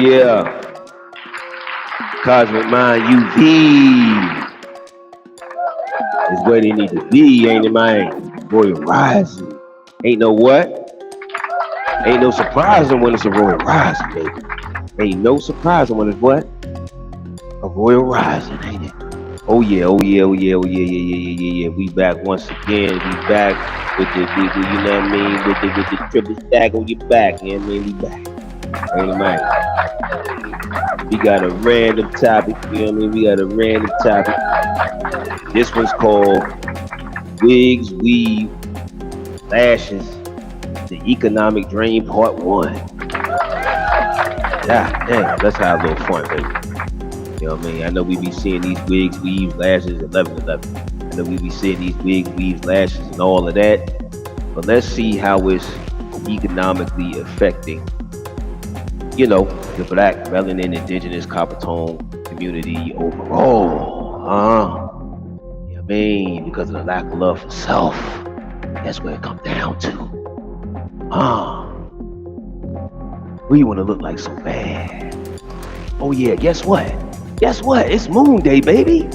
yeah. Cozmik Mind UV is where they need to be, ain't it, man? Royal Rising. Ain't no what? Ain't no surprising when it's a Royal Rising, baby. Ain't no surprising when it's what? A Royal Rising, ain't it? Oh yeah, oh yeah, oh yeah, oh yeah, yeah, yeah, yeah, yeah. We back once again. We back with the you know what I mean, with the triple stack on your back. You know what I mean? We back. Ain't it, man? We got a random topic. You know what I mean? We got a random topic. This one's called WigZ, LasheZ, the Economic Drain Part 1. Yeah, damn, let's have a little fun, baby. You know what I mean? I know we be seeing these WigZ, LasheZ, 1111. I know we be seeing these WigZ, LasheZ, and all of that. But let's see how it's economically affecting, you know, the black, melanin, indigenous, copper tone community overall. You know what I mean? Because of the lack of love for self. That's where it comes down to. We want to look like so bad. Oh yeah, guess what? Guess what? It's Moon Day, baby.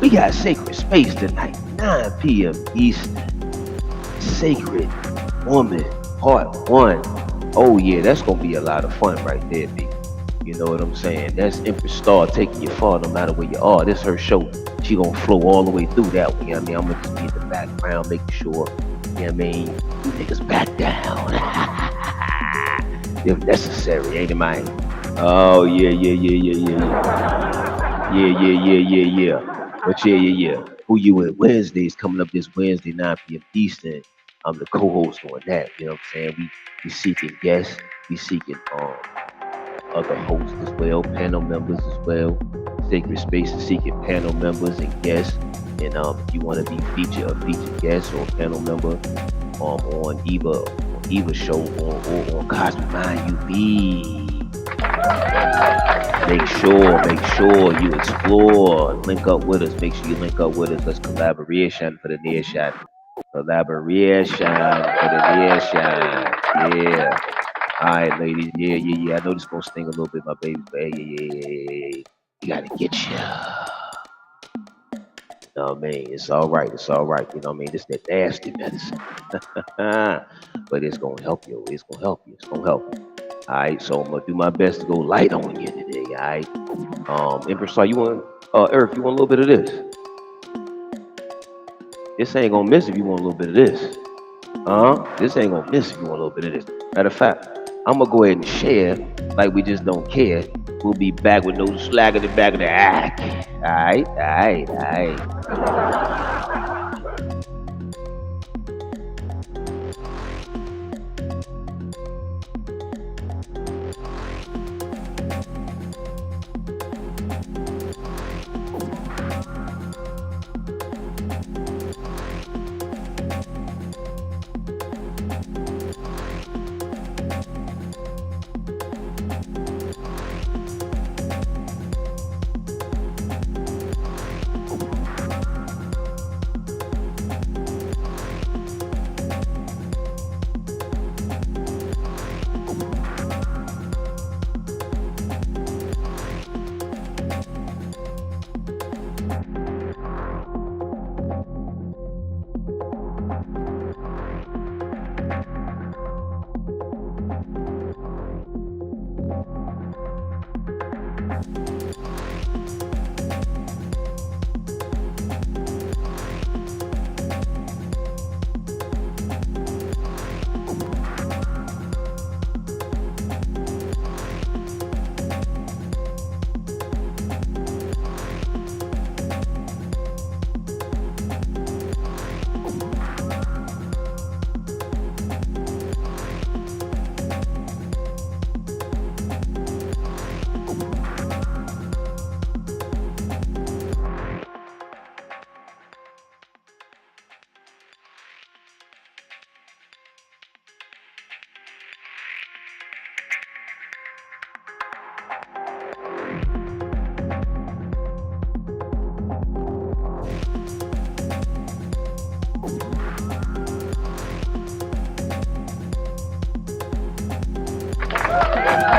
We got Sacred Space tonight, 9 p.m. Eastern. Sacred Woman, Part 1. Oh yeah, that's gonna be a lot of fun right there, B. You know what I'm saying? That's Empress Star taking you far no matter where you are. This her show. She gonna flow all the way through that way. I mean, I'm gonna just be in the background making sure, you know what I mean, you niggas back down. If necessary, ain't it, man? Oh yeah, yeah, yeah, yeah, yeah. Yeah, yeah, yeah, yeah, yeah. But yeah. Who you with? Wednesdays coming up this Wednesday, 9 p.m. Eastern. I'm the co-host on that. You know what I'm saying? We seeking guests. We seeking other hosts as well, panel members as well. Sacred Space is seeking panel members and guests. And if you want to be a featured guest or panel member on either show or on Cozmik Mind UV. Make sure you explore, link up with us. Make sure you link up with us. Let's collaboration for the near shot. Collaboration for the near shot. Yeah. All right, ladies. Yeah. I know this gonna sting a little bit, my baby. But yeah. You gotta get you. You know what I mean? It's all right. You know what I mean? This that nasty medicine. But it's gonna help you. It's gonna help you. All right, so I'm gonna do my best to go light on you today. All right, Empress Star, you want Earth? You want a little bit of this? This ain't gonna miss if you want a little bit of this. This ain't gonna miss if you want a little bit of this. Matter of fact, I'm gonna go ahead and share like we just don't care. We'll be back with no slack in the back of the act. All right.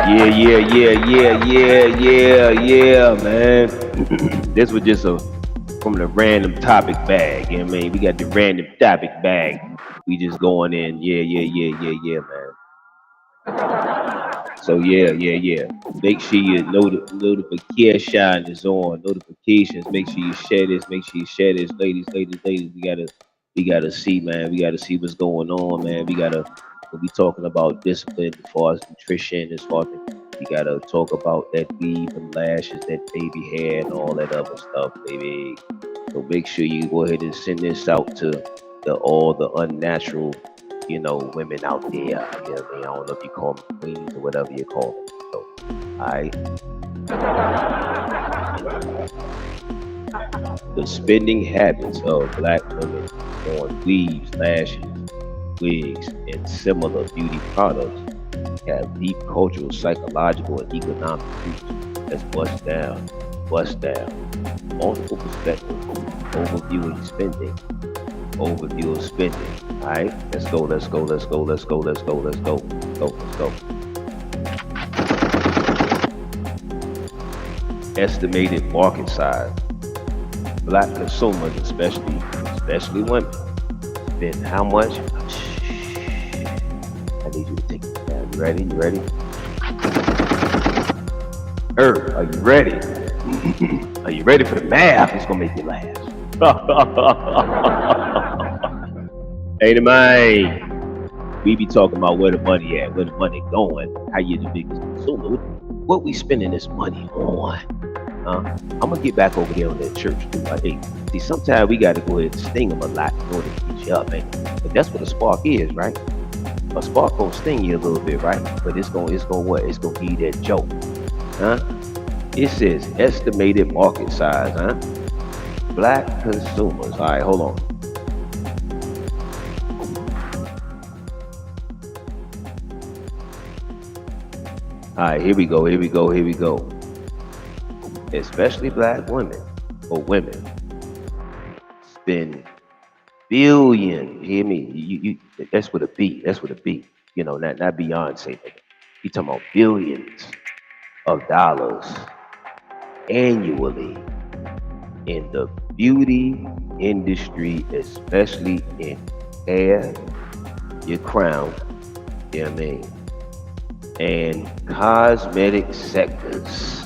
Yeah, man. This was just from the random topic bag. You know what I mean? We got the random topic bag. We just going in. Yeah, man. So yeah. Make sure your notification is on. Notifications. Make sure you share this. Make sure you share this, ladies. We gotta see, man. We gotta see what's going on, man. We'll be talking about discipline as far as nutrition, as far as we gotta talk about that weave and lashes, that baby hair, and all that other stuff, baby. So make sure you go ahead and send this out to all the unnatural, women out there. You know what I mean? I don't know if you call them queens or whatever you call them. So, I the spending habits of black women on weaves, lashes, wigs, and similar beauty products have deep cultural, psychological, and economic roots. Let's bust down. Multiple perspectives, overview of spending. All right, let's go. Estimated market size. Black consumers, especially women, spend how much? I need you to take it down. You ready? Are you ready? Are you ready for the math? It's gonna make you laugh. Hey, man. We be talking about where the money at, where the money going, how you the biggest consumer, what we spending this money on. I'm gonna get back over there on that church too. Hey, see, sometimes we gotta go ahead and sting them a lot in order to get you up, man. But that's what a spark is, right? A spark gonna sting you a little bit, right? But it's gonna what? It's gonna be that joke, huh? It says estimated market size, huh? Black consumers. All right, hold on. All right, here we go. Especially black women spend billion. Hear me? You that's with a B. Not Beyonce. You talking about billions of dollars annually in the beauty industry, especially in hair, your crown, you know what I mean, and cosmetic sectors.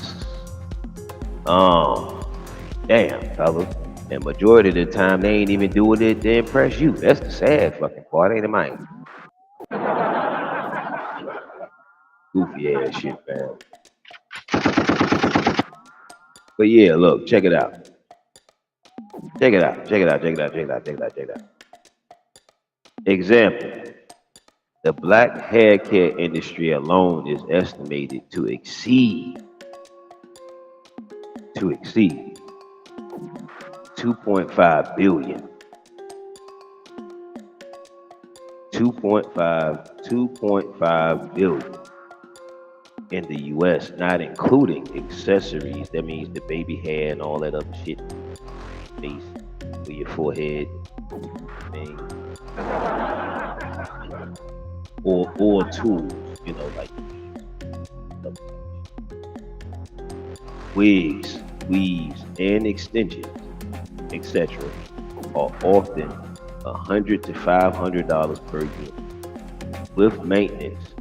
Damn, fellas. And majority of the time, they ain't even doing it to impress you. That's the sad fucking part, ain't it, man? Goofy ass shit, man. But yeah, look, check it out. Example. The black hair care industry alone is estimated to exceed 2.5 billion. 2.5 billion in the US, not including accessories. That means the baby hair and all that other shit. Face for your forehead. I mean, or tools, like wigs, weaves, and extensions, etc., are often $100 to $500 per year, with maintenance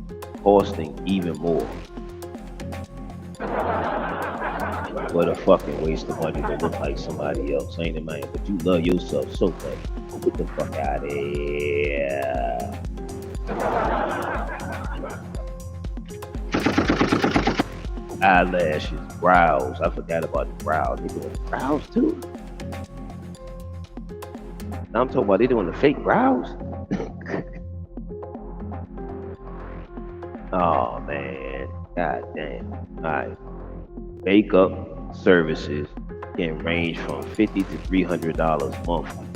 costing even more. What a fucking waste of money to look like somebody else, ain't it, man? But you love yourself so much. Get the fuck out of here. Eyelashes, brows. I forgot about the brows. They doing the brows too. Now I'm talking about they doing the fake brows. Oh man, god damn. Alright. Makeup services can range from $50 to $300 monthly,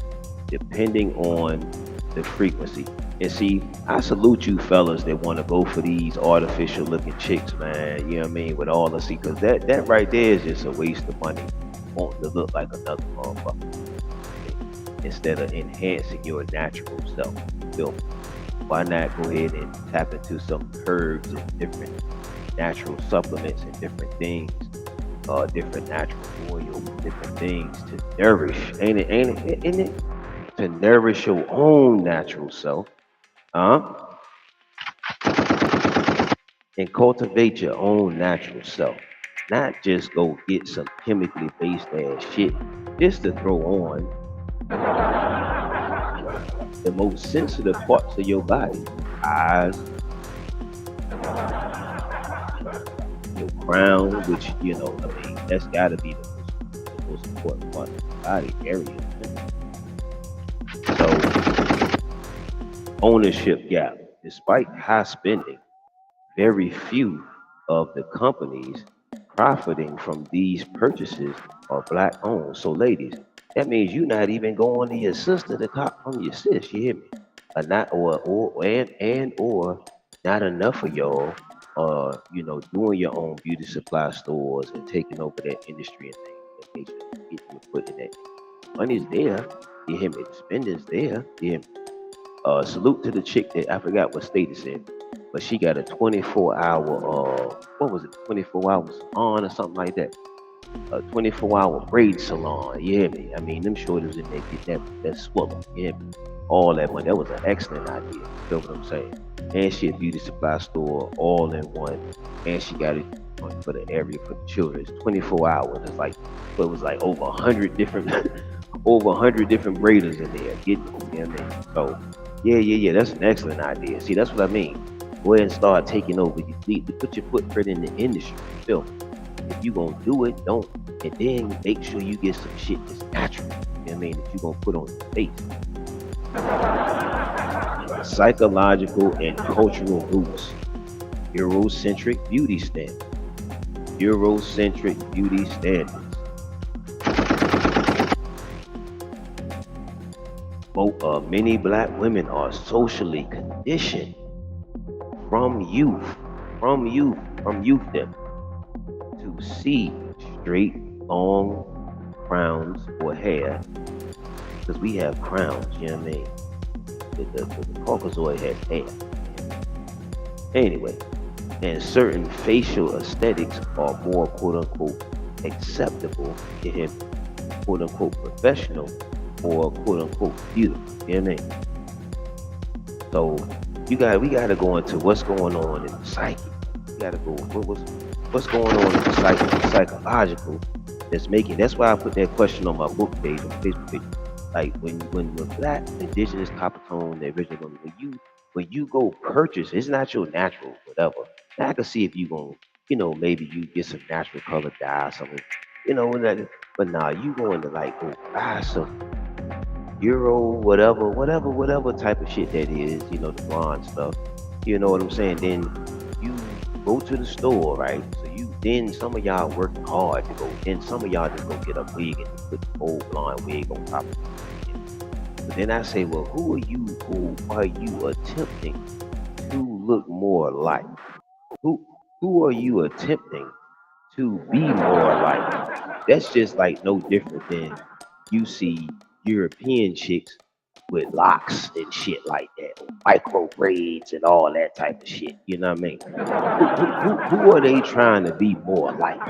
depending on the frequency. And see, I salute you fellas that want to go for these artificial looking chicks, man. You know what I mean? With all the see, because that right there is just a waste of money. Wanting to look like another motherfucker instead of enhancing your natural self. So why not go ahead and tap into some herbs and different natural supplements and different things, different natural oils, different things to nourish, ain't it? To nourish your own natural self, huh? And cultivate your own natural self. Not just go get some chemically based ass shit just to throw on the most sensitive parts of your body. Eyes, your crown, which, that's gotta be the most important part of the body area. So, ownership gap. Despite high spending, very few of the companies profiting from these purchases are black owned. So, ladies, that means you're not even going to your sister to cop from your sis. You hear me? Not or not enough of y'all doing your own beauty supply stores and taking over that industry and things that make sure you get your foot in that. Money's there. You hear me? The spending's there. You hear me? Salute to the chick that I forgot what state it's in, but she got a 24-hour, what was it, 24 hours on or something like that. A 24-hour braid salon. You hear me? I mean, them shorties in there get that swallow. You hear me? All that money. That was an excellent idea. You know what I'm saying? And she a beauty supply store all in one, and she got it for the area for the children. It's 24 hours. It's like, it was like over 100 different, over 100 different braiders in there. You know what I mean? So. Yeah. That's an excellent idea. See, that's what I mean. Go ahead and start taking over. You need to put your footprint in the industry. You feel me? If you gonna do it, don't. And then make sure you get some shit that's natural. You know what I mean? That you gonna put on your face. Psychological and cultural roots. Eurocentric beauty standards. Eurocentric beauty standards. Many black women are socially conditioned from youthdom to see straight, long crowns or hair, because we have crowns, you know what I mean? The Caucasoid has hair. Anyway, and certain facial aesthetics are more quote-unquote acceptable to him, quote-unquote professional, or quote-unquote beautiful, you know what I mean? So we gotta go into what's going on in the psyche. We gotta go what's going on in the psychological that's why I put that question on my book page, on my Facebook page. Like when black, indigenous, copper tone, the original woman, when you go purchase, it's not your natural whatever. Now I can see if you gonna, maybe you get some natural color dye or something, but nah, you going to like go buy some Euro, whatever type of shit that is, the blonde stuff. You know what I'm saying? Then you go to the store, right? So then some of y'all working hard to go. Then some of y'all just go get a wig and put the old blonde wig on top of it. But then I say, well, who are you attempting to look more like? Who are you attempting to be more like? That's just like no different than you see European chicks with locks and shit like that, micro braids and all that type of shit. You know what I mean? Who are they trying to be more like?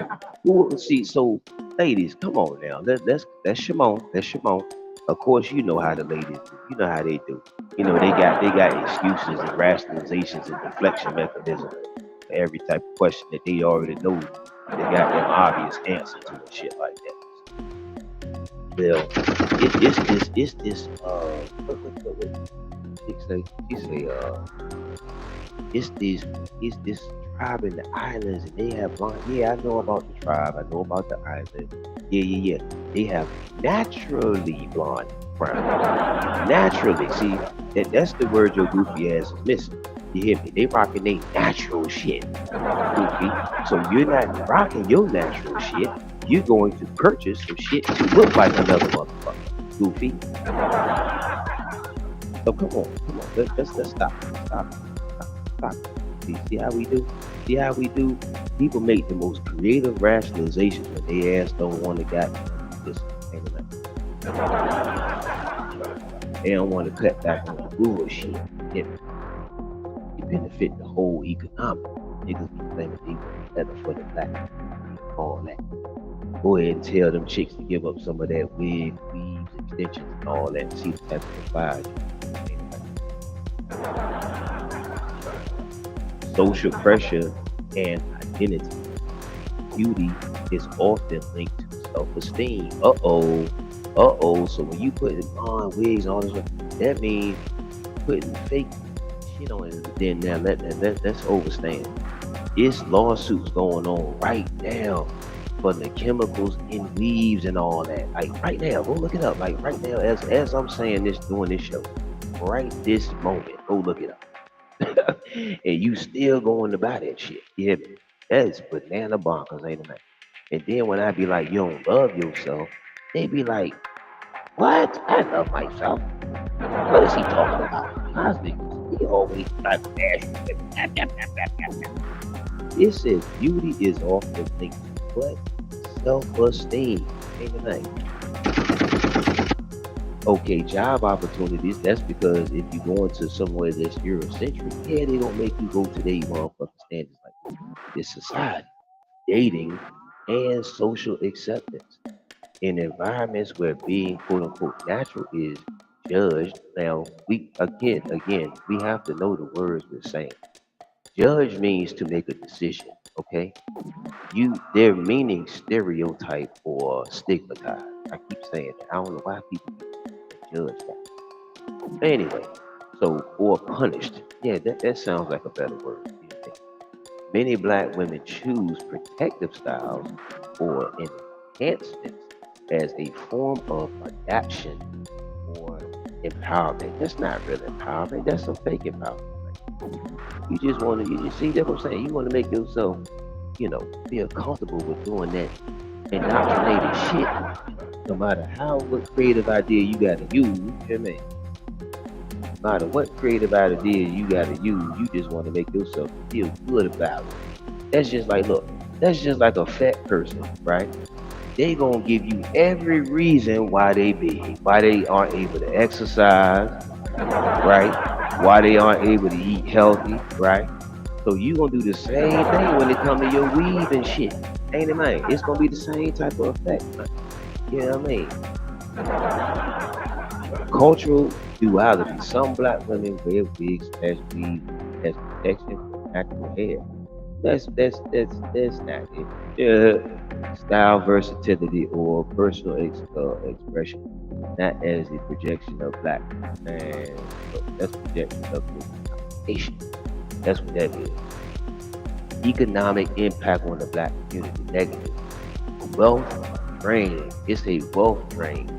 So ladies, come on now. That's Shimon. That's Shimon. Of course, you know how the ladies do. You know how they do. They got excuses and rationalizations and deflection mechanisms for every type of question that they already know. They got them obvious answer to and shit like that. Well, it's this it's this tribe in the islands, and they have blonde. Yeah, I know about the tribe. I know about the island. Yeah. They have naturally blonde brown. Naturally, see that's the word your goofy ass is missing. You hear me? They rocking their natural shit, goofy. So you're not rocking your natural shit. You're going to purchase some shit to look like another motherfucker, goofy. So come on. Let's stop. See how we do? See how we do? People make the most creative rationalizations when they ass don't want to get this. They don't want to cut back on the bullshit. It benefit the whole economic. Niggas be claiming they want better for the black, all that. Go ahead and tell them chicks to give up some of that wig, weaves, extensions, and all that. See the type of advice. Social pressure and identity. Beauty is often linked to self-esteem. So when you put on wigs and all this, that means putting fake shit on it. Then now let's overstand. It's lawsuits going on right now for the chemicals in weaves and all that. Like right now, go look it up. Like right now, as I'm saying this, doing this show, right this moment, go look it up. And you still going to buy that shit. Yeah, that's banana bonkers, ain't it, man? And then when I be like, you don't love yourself, they be like, what? I love myself. What is he talking about? Cozmik, he always like it says beauty is often linked to what? Self-esteem. Ain't it, man? Okay, job opportunities, that's because if you go into somewhere that's Eurocentric, yeah, they don't make you go to their motherfucking standards like this society, dating, and social acceptance. In environments where being quote unquote natural is judged, now we we have to know the words we're saying. Judge means to make a decision, okay? Their meaning stereotype or stigmatize. I keep saying that. I don't know why people judge that. Anyway, so or punished. Yeah, that sounds like a better word. Many black women choose protective styles or enhancements as a form of adaptation or empowerment. That's not real empowerment. That's some fake empowerment. You just see that's what I'm saying. You want to make yourself, feel comfortable with doing that indoctrinated shit. No matter what creative idea you gotta use, you know what I mean? No matter what creative idea you gotta use, you just want to make yourself feel good about it. That's just like a fat person, right? They gonna give you every reason why they big, why they aren't able to exercise, right? Why they aren't able to eat healthy, right? So you gonna do the same thing when it come to your weave and shit. Ain't it, man? It's gonna be the same type of effect, man. You know what I mean? Cultural duality. Some black women wear wigs as weave as protection for natural hair. That's not it. Style versatility or personal expression, not as a projection of black and that's projection of the nation. That's what that is. Economic impact on the black community negative. Wealth drain. It's a wealth drain.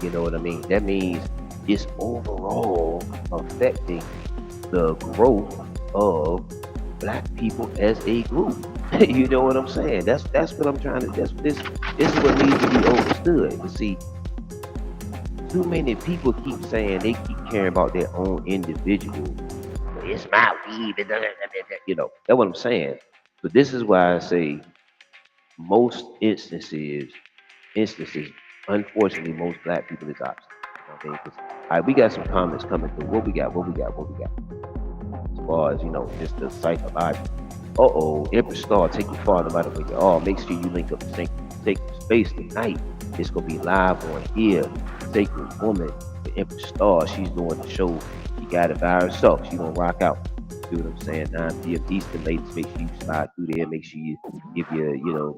You know what I mean? That means it's overall affecting the growth of black people as a group. You know what I'm saying? That's what I'm trying to. This is what needs to be understood. You see, too many people keep saying they keep caring about their own individual. It's my weave, that's what I'm saying. But this is why I say most instances, unfortunately, most black people is opposite. You know what I mean? 'Cause, all right, we got some comments coming through. What we got? As far as just the psychological. Empress Star, take your father by the way. Oh, make sure you link up to Sacred Space tonight. It's gonna be live on here. Sacred Woman, the Empress Star. She's doing the show. She got it by herself. She gonna rock out. See what I'm saying? 9 p.m. Eastern, ladies. Make sure you slide through there. Make sure you give your, your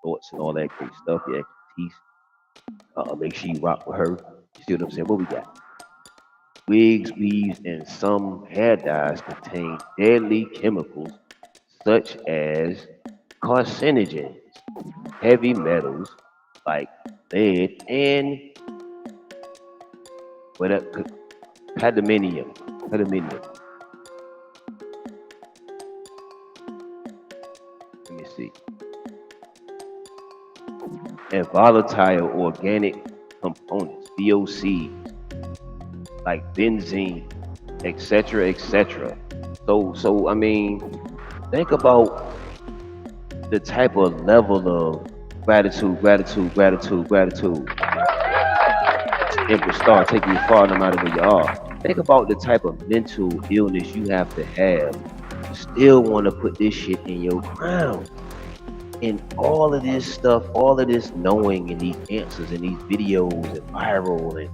thoughts and all that great stuff, your expertise. Make sure you rock with her. You see what I'm saying? What we got? Wigs, weaves, and some hair dyes contain deadly chemicals such as carcinogens, heavy metals like lead, and cadmium. Let me see. And volatile organic components, VOCs, like benzene, etc. So I mean, think about the type of level of gratitude. Empress Star, taking you far no matter where you are. Think about the type of mental illness you have to have still want to put this shit in your crown. And all of this stuff, all of this knowing and these answers and these videos and viral and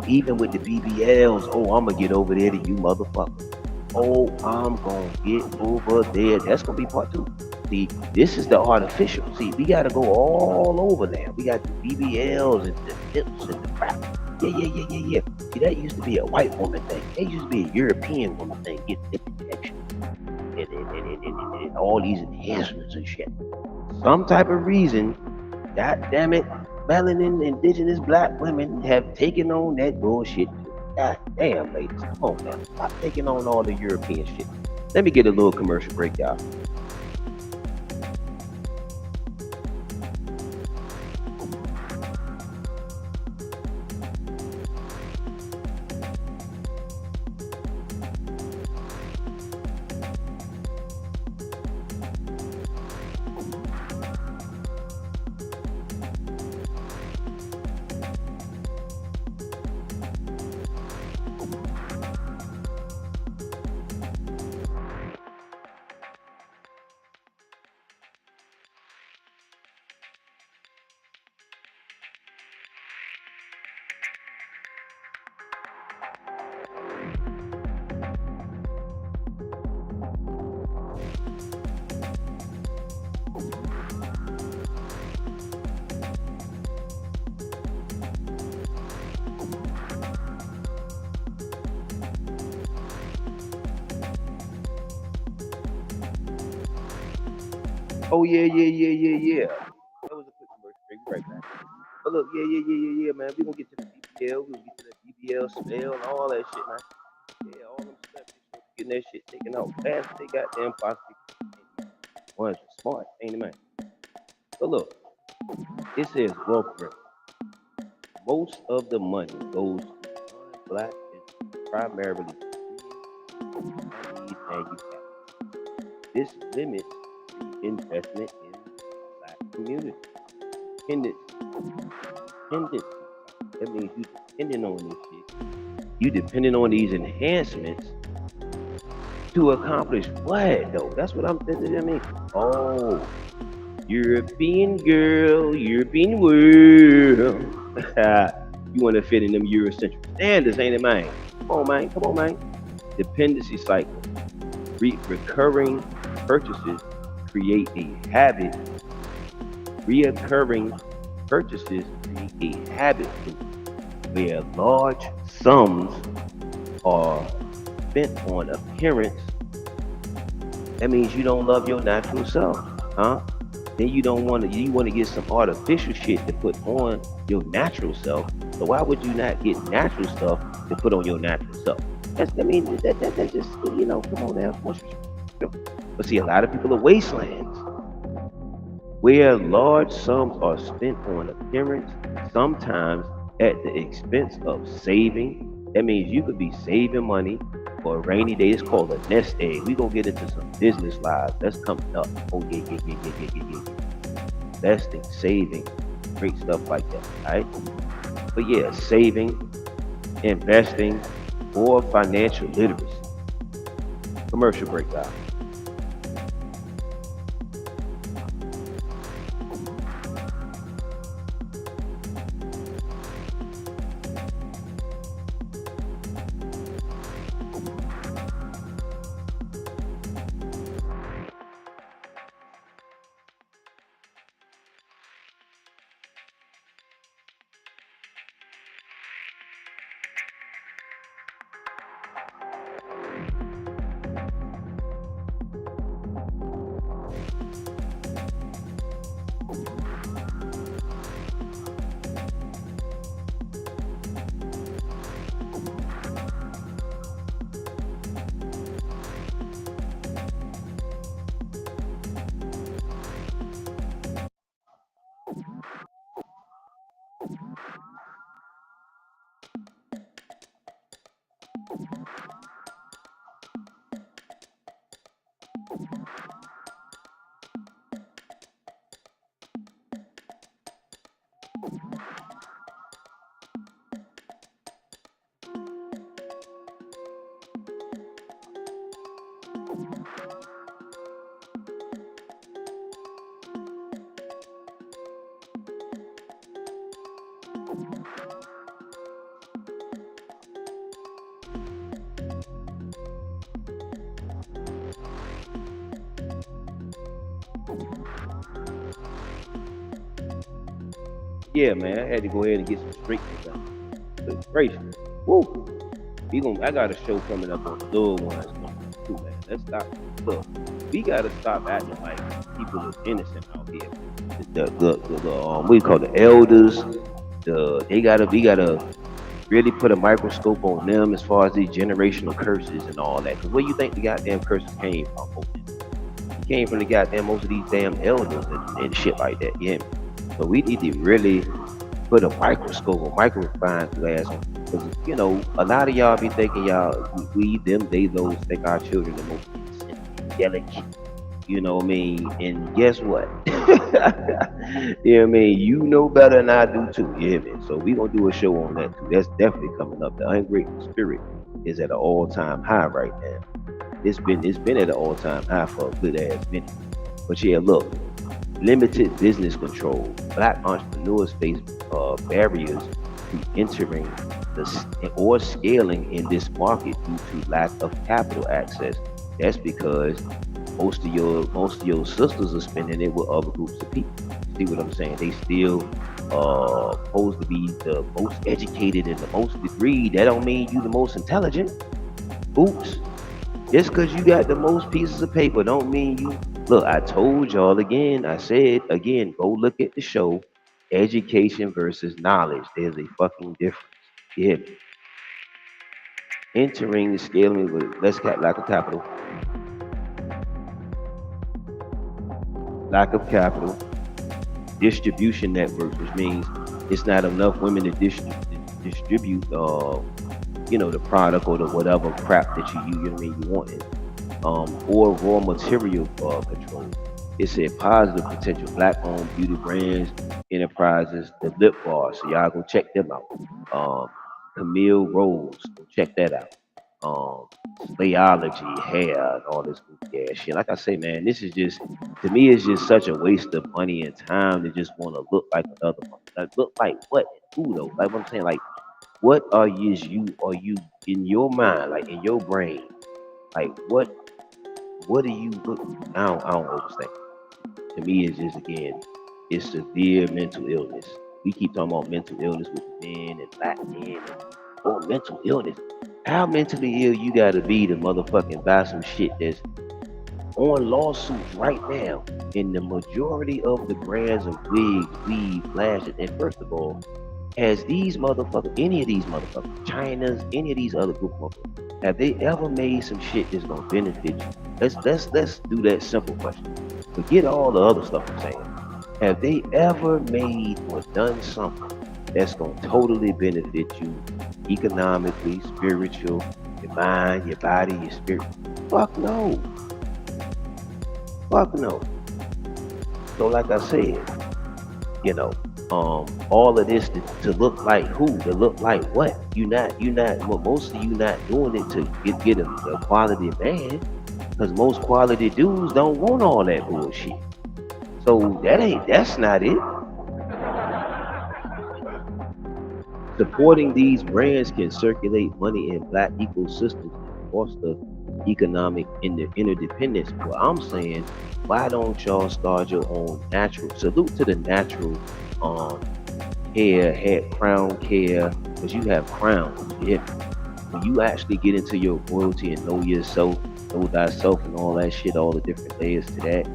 even with the BBLs, oh, I'm gonna get over there to you motherfucker. Oh, I'm gonna get over there. That's gonna be part two. See, this is the artificial. See, we gotta go all over now. We got the BBLs and the hips and the crap. Yeah. See, that used to be a white woman thing. That used to be a European woman thing. Get lip injection and all these enhancements and shit. Some type of reason, god damn it, melanin indigenous black women have taken on that bullshit too. God damn, ladies, come on now. Stop taking on all the European shit. Let me get a little commercial break, y'all. Oh yeah. That was a quick commercial break. Be right back. But look, yeah, man. We gonna get to the BBL. We gonna get to the BBL smell and all that shit, man. Yeah, all them celebrities getting that shit taken out fast. They goddamn plastic. One's smart, ain't it, man? But look, it says wealth growth. Most of the money goes to non-black and primarily Chinese manufacturers. This limits investment in black community. Dependency. That means you depending on this shit. You depending on these enhancements to accomplish what though? That's what I'm thinking. I mean, oh, European girl, European world. You want to fit in them Eurocentric standards, ain't it, man? Come on, man. Dependency cycle. Recurring purchases create a habit. Reoccurring purchases create a habit where large sums are spent on appearance. That means you don't love your natural self, huh? Then you want to get some artificial shit to put on your natural self. So why would you not get natural stuff to put on your natural self? That's just come on now. But see, a lot of people are wastelands where large sums are spent on appearance, sometimes at the expense of saving. That means you could be saving money for a rainy day. It's called a nest egg. We gonna get into some business lives. That's coming up. Oh yeah. Investing, saving, great stuff like that, right? But yeah, saving, investing, or financial literacy. Commercial breakdown. Yeah, man, I had to go ahead and get some straightening done. Good gracious. Woo. I got a show coming up on the little ones too, man. Let's stop. Look, we gotta stop acting like people are innocent out here. What you call the elders. We gotta really put a microscope on them as far as these generational curses and all that. Cause where you think the goddamn curses came from? It came from the goddamn most of these damn elders and shit like that. Yeah. So we need to really put a microscope or microfine glass on. Because, a lot of y'all be thinking we, them, they, those, think our children the most angelic, you know what I mean? And guess what? You know what I mean? You know better than I do too, you hear me? So we gonna do a show on that too. That's definitely coming up. The ungrateful spirit is at an all-time high right now. It's been at an all-time high for a good ass minute. But yeah, look, limited business control. Black entrepreneurs face barriers to entering or scaling in this market due to lack of capital access. That's because most of your sisters are spending it with other groups of people. See what I'm saying? They still supposed to be the most educated and the most degree. That don't mean you the most intelligent. Oops. Just because you got the most pieces of paper don't mean you. Look, I told y'all again, I said again, go look at the show, education versus knowledge. There's a fucking difference. Yeah. Entering the scaling with lack of capital. Lack of capital. Distribution networks, which means it's not enough women to distribute the product or the whatever crap that you want it. Or raw material control. It said positive potential black-owned beauty brands, enterprises, the lip bar. So y'all go check them out. Camille Rose, go check that out. Slayology, hair, and all this goofy ass shit. Like I say, man, this is just to me, it's just such a waste of money and time to just want to look like another one. Like, look like what? Who though? Like what I'm saying, like what are you in your mind, like in your brain, like what do you look? I don't understand. To me, it's just again, it's severe mental illness. We keep talking about mental illness with men and black men or mental illness. How mentally ill you gotta be to motherfucking buy some shit that's on lawsuits right now? In the majority of the brands of wigs, weave, lashes, and first of all, has these motherfuckers, any of these motherfuckers, China's, any of these other group motherfuckers, have they ever made some shit that's gonna benefit you? Let's do that simple question. Forget all the other stuff I'm saying. Have they ever made or done something that's gonna totally benefit you economically, spiritual, your mind, your body, your spirit? Fuck no. Fuck no. So like I said, all of this to look like who? To look like what? Well, most of you not doing it to get a quality man, because most quality dudes don't want all that bullshit. So that's not it. Supporting these brands can circulate money in black ecosystems and foster economic interdependence. Well, I'm saying, why don't y'all start your own natural? Salute to the natural hair crown care, because you have crowns. Yeah. When you actually get into your royalty and know yourself, know thyself, and all that shit, all the different layers to that,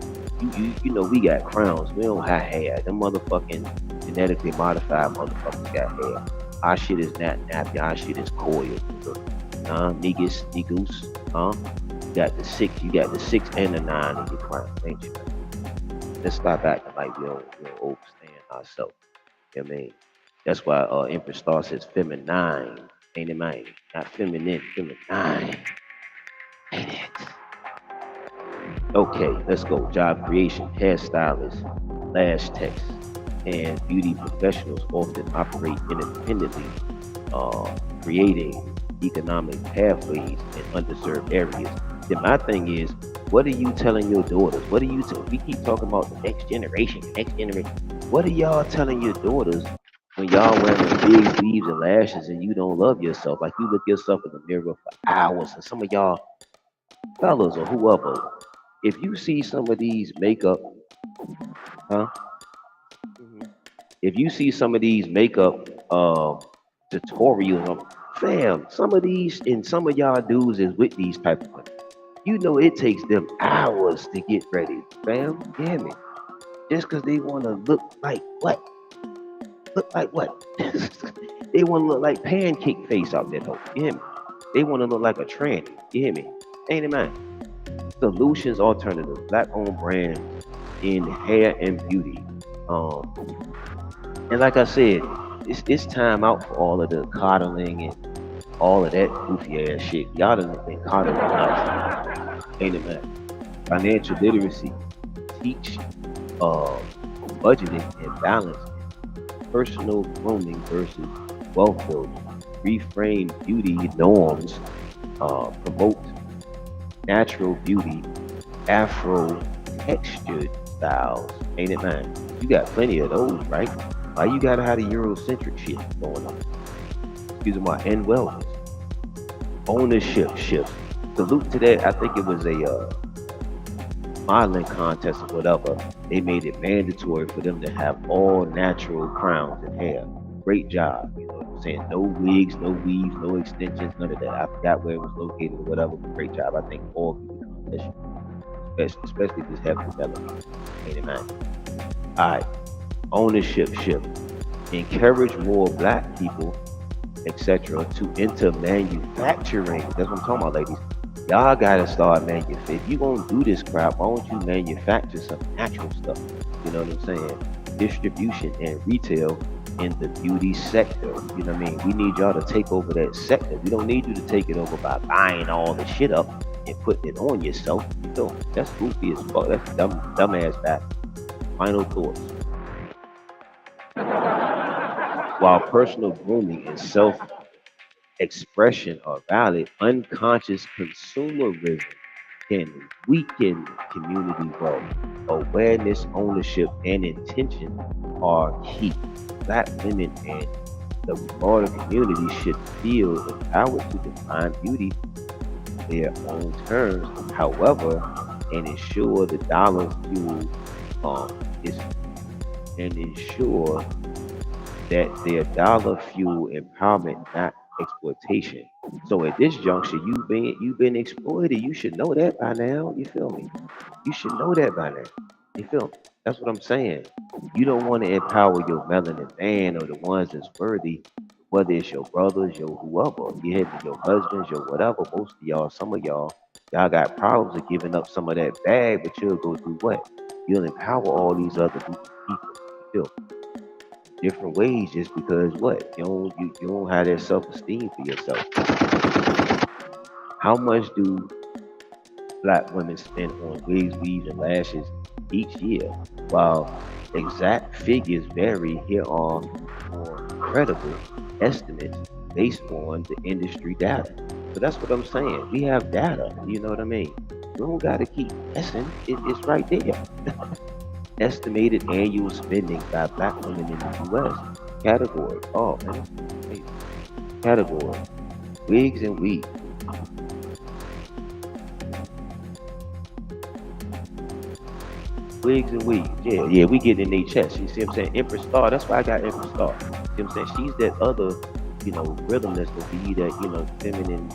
we got crowns. We don't have hair. Them motherfucking genetically modified motherfuckers got hair. Our shit is not nappy. Our shit is coiled. Negus, You got the 6 and the 9 in your crown, ain't you? Let's stop acting like we don't overstand ourselves. You know what I mean? That's why Empress Star says feminine, ain't it, man? Not feminine, feminine. Ain't it? Okay, let's go. Job creation, hairstylists, lash techs, and beauty professionals often operate independently, creating economic pathways in underserved areas. Then my thing is, what are you telling your daughters? What are you we keep talking about the next generation, next generation. What are y'all telling your daughters when y'all wearing the wigs, weaves, and lashes, and you don't love yourself, like you look yourself in the mirror for hours, and some of y'all fellas or whoever, if you see some of these makeup, huh? Mhm. If you see some of these makeup tutorials, fam, some of these and some of y'all dudes is with these type of women. You know it takes them hours to get ready, fam. You hear me? Just because they want to look like what? Look like what? They want to look like pancake face out there, though. You hear me? They want to look like a tranny. You hear me? Ain't it, man? Solutions Alternative, black-owned brand in hair and beauty. Um, and like I said, it's time out for all of the coddling and all of that goofy ass shit. Y'all done been coddling enough. Ain't it, man? Financial literacy, teach budgeting and balance, personal grooming versus wealth building, reframe beauty norms, promote natural beauty, afro textured styles. Ain't it, man? You got plenty of those, right? Why you gotta have the Eurocentric shit going on? Excuse me, and wellness. Ownership shift. Salute to that. I think it was a modeling contest or whatever. They made it mandatory for them to have all natural crowns and hair. Great job. You know what I'm saying? No wigs, no weaves, no extensions, none of that. I forgot where it was located or whatever, but great job. I think all beauty contest, especially this heavy development. Ain't it, man? All right. Ownership shift. Encourage more black people, etc., to enter manufacturing. That's what I'm talking about, ladies. Y'all gotta start manufacturing. If you gonna do this crap, why don't you manufacture some natural stuff? You know what I'm saying? Distribution and retail in the beauty sector. You know what I mean? We need y'all to take over that sector. We don't need you to take it over by buying all the shit up and putting it on yourself. You know, that's goofy as fuck. That's dumbass back. Final thoughts. While personal grooming and self expression are valid, unconscious consumerism can weaken community wealth. Awareness, ownership, and intention are key. Black women and the broader community should feel empowered to define beauty on their own terms, however, and ensure the dollar fuel is and ensure that their dollar fuel empowerment, not exploitation. So at this juncture, you've been exploited. You should know that by now. You feel me? You should know that by now. You feel me? That's what I'm saying. You don't want to empower your melanin man or the ones that's worthy, whether it's your brothers, your whoever, you have your husbands, your whatever. Most of y'all, some of y'all got problems of giving up some of that bag, but you'll go through what? You'll empower all these other people. You feel me? Different ways just because what you don't have that self-esteem for yourself. How much do black women spend on wigs, weaves, and lashes each year? While exact figures vary, here are more credible estimates based on the industry data. So that's what I'm saying. We have data. You know what I mean? We don't gotta keep guessing. It's right there. Estimated annual spending by black women in the U.S. Category. Oh man. Wait. Category. Wigs and weaves. Wigs and weaves. Yeah, we get in their chest. You see what I'm saying? Empress Star. That's why I got Empress Star. You see what I'm saying? She's that other, rhythm that's gonna be that, feminine,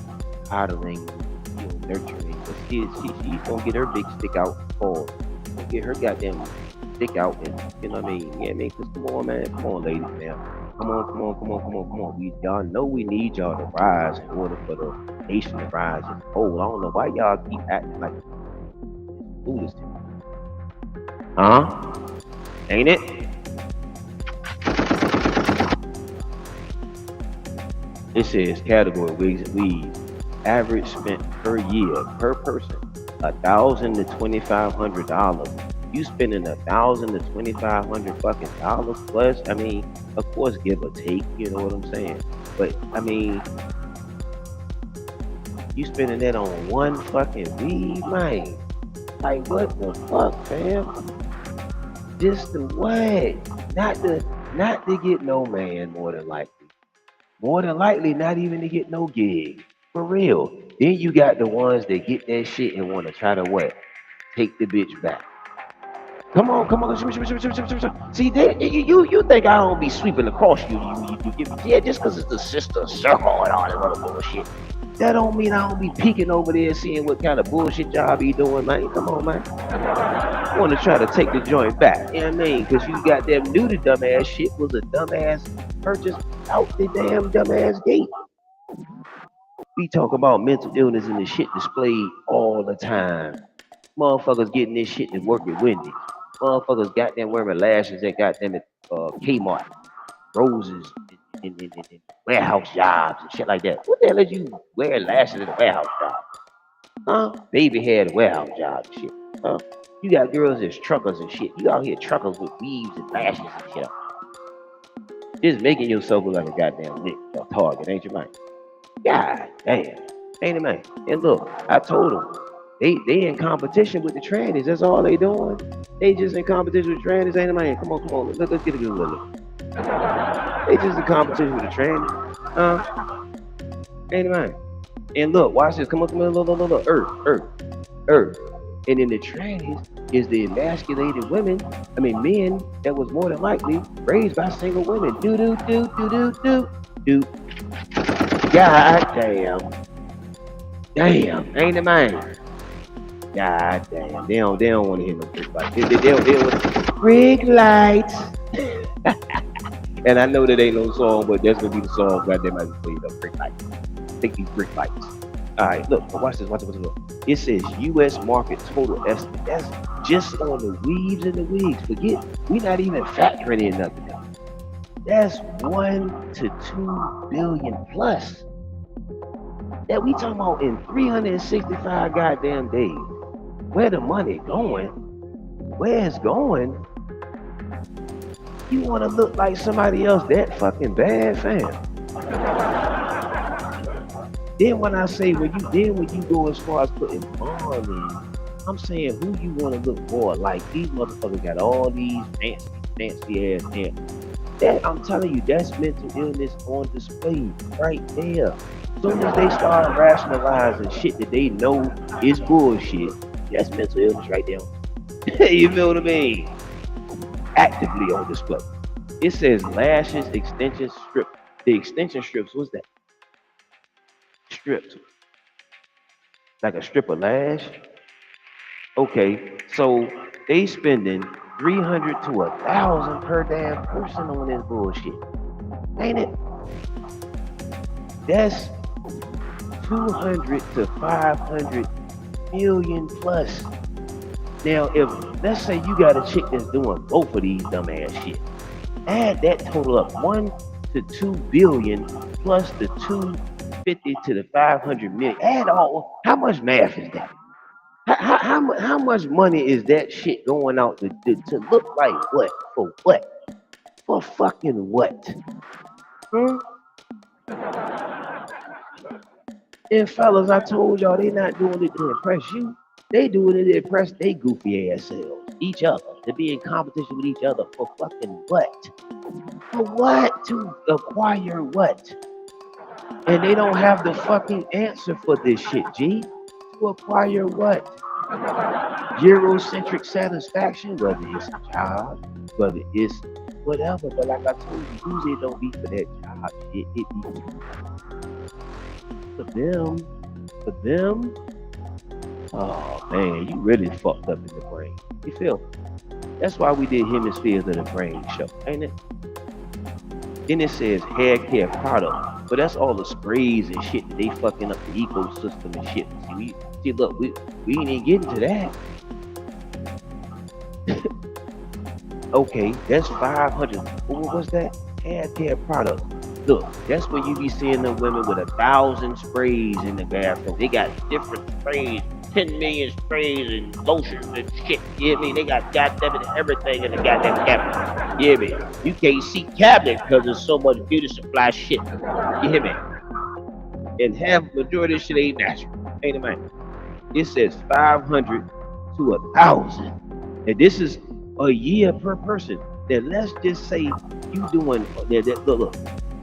coddling, nurturing. But she's gonna get her big stick out for get her goddamn stick out and you know what I mean? Yeah, man, cause come on, man. Come on, ladies, man. Come on. Y'all know we need y'all to rise in order for the nation to rise and hold. I don't know why y'all keep acting like foolish. Huh? Ain't it? It says category wigs and weaves. Average spent per year per person $1,000 to $2,500. You spending $1,000 to $2,500 fucking dollars plus. I mean, of course, give or take. You know what I'm saying? But I mean, you spending that on one fucking weave, man. Like what the fuck, fam? Just the what? Not the not to get no man more than likely. More than likely, not even to get no gig. For real. Then you got the ones that get that shit and want to try to what? Take the bitch back. Come on, come on. See, you think I don't be sweeping across yeah, just because it's the sister circle and all that other bullshit. That don't mean I don't be peeking over there seeing what kind of bullshit y'all be doing, man. Come on, man. I want to try to take the joint back. You know what I mean? Because you got them new to dumbass shit was a dumbass purchase out the damn dumbass gate. We talk about mental illness and the shit displayed all the time. Motherfuckers getting this shit to work at Wendy's. Motherfuckers got them wearing lashes that got them at Kmart, Roses, and warehouse jobs and shit like that. What the hell is you wearing lashes at a warehouse job? Huh? Baby had a warehouse job and shit. Huh? You got girls that's truckers and shit. You out here truckers with weaves and lashes and shit. Just making yourself look like a goddamn lick or target, ain't you, man? God damn. Ain't it, man? And look, I told them, they in competition with the trannies. That's all they doing. They just in competition with trannies, ain't it, man? Come on. Let's get a good look. They just in competition with the trannies. Ain't it, man? And look, watch this. Come on, look. Earth. And then the trannies is the emasculated men that was more than likely raised by single women. Do. God damn. Ain't it, man? God damn. They don't want to hear no brick lights. They want to brick lights. And I know that ain't no song, but that's gonna be the song. Goddamn, I just played up brick lights. Take these brick lights. All right, look, watch this. It says U.S. market total estimate. That's just on the weaves and the wigs. Forget, we not even factoring in nothing else. That's 1 to 2 billion plus. That we talking about in 365 goddamn days. Where the money going? Where it's going? You want to look like somebody else that fucking bad, fam? Then when I say when you go as far as putting bond in, I'm saying who you want to look more like. These motherfuckers got all these fancy ass hands. That I'm telling you, that's mental illness on display right there. As soon as they start rationalizing shit that they know is bullshit, that's mental illness right there. You feel what I mean? Actively on display. It says LasheZ extension strip. The extension strips, what's that? Stripped. Like a strip of lash? Okay, so they spending 300 to 1,000 per damn person on this bullshit. Ain't it? That's 200 to 500 million plus. Now, if let's say you got a chick that's doing both of these dumbass shit, add that total up 1 to 2 billion plus the 250 to the 500 million. Add all. How much math is that? How much money is that shit going out to look like what? For what? For fucking what? And fellas, I told y'all they not doing it to impress you. They doing it to impress they goofy ass selves, each other, to be in competition with each other for fucking what? For what? To acquire what? And they don't have the fucking answer for this shit, G. To acquire what? Eurocentric satisfaction, whether it's a job, whether it's whatever. But like I told you, usually it don't be for that job. It be for them. Oh man, you really fucked up in the brain. You feel? That's why we did Hemispheres of the Brain show, ain't it? Then it says hair care product, but that's all the sprays and shit that they fucking up the ecosystem and shit. See, look, we ain't even getting to that. Okay, that's 500. What's that? Hair care product. Look, that's when you be seeing the women with 1,000 sprays in the bathroom. They got different sprays, 10 million sprays and lotions and shit. You hear me? They got goddamn everything in the goddamn cabinet. You hear me? You can't see cabinet because there's so much beauty supply shit. You hear me? And majority of shit ain't natural. Ain't it, man? It says 500 to 1,000. And this is a year per person. Then let's just say you doing look,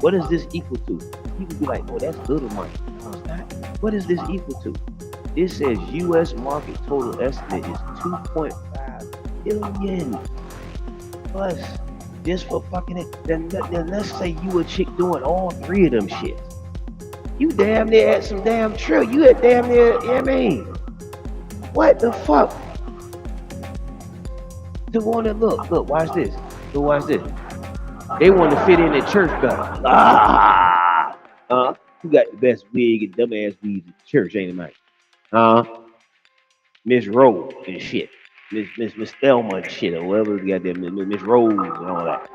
what is this equal to? People be like, oh, that's little money. No, it's not. What is this equal to? This says U.S. market total estimate is 2.5 billion plus just for fucking it. Then let's say you a chick doing all three of them shits. You damn near at some damn trill. You at damn near, you know what I mean? What the fuck? To want to look, watch this. So watch this. They want to fit in the church belt. Who got the best wig and dumbass weeds in the church, ain't it, Mike? Miss Rose and shit. Miss Thelma and shit, or whatever we got there, Miss Rose and all that.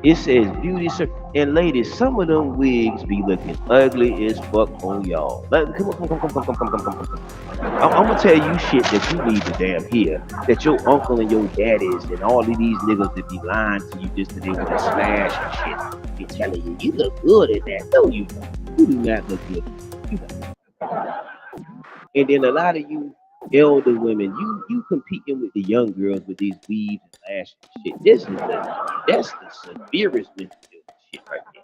It says beauty, and ladies, some of them wigs be looking ugly as fuck on y'all. Like, come on. I'm gonna tell you shit that you need to damn hear. That your uncle and your daddies and all of these niggas that be lying to you just to they want to smash and shit. Be telling you, you look good in that. No, you don't. You do not look good. You don't. And then a lot of you elder women, you competing with the young girls with these weaves and lashes and shit. That's the severest mental illness shit right there.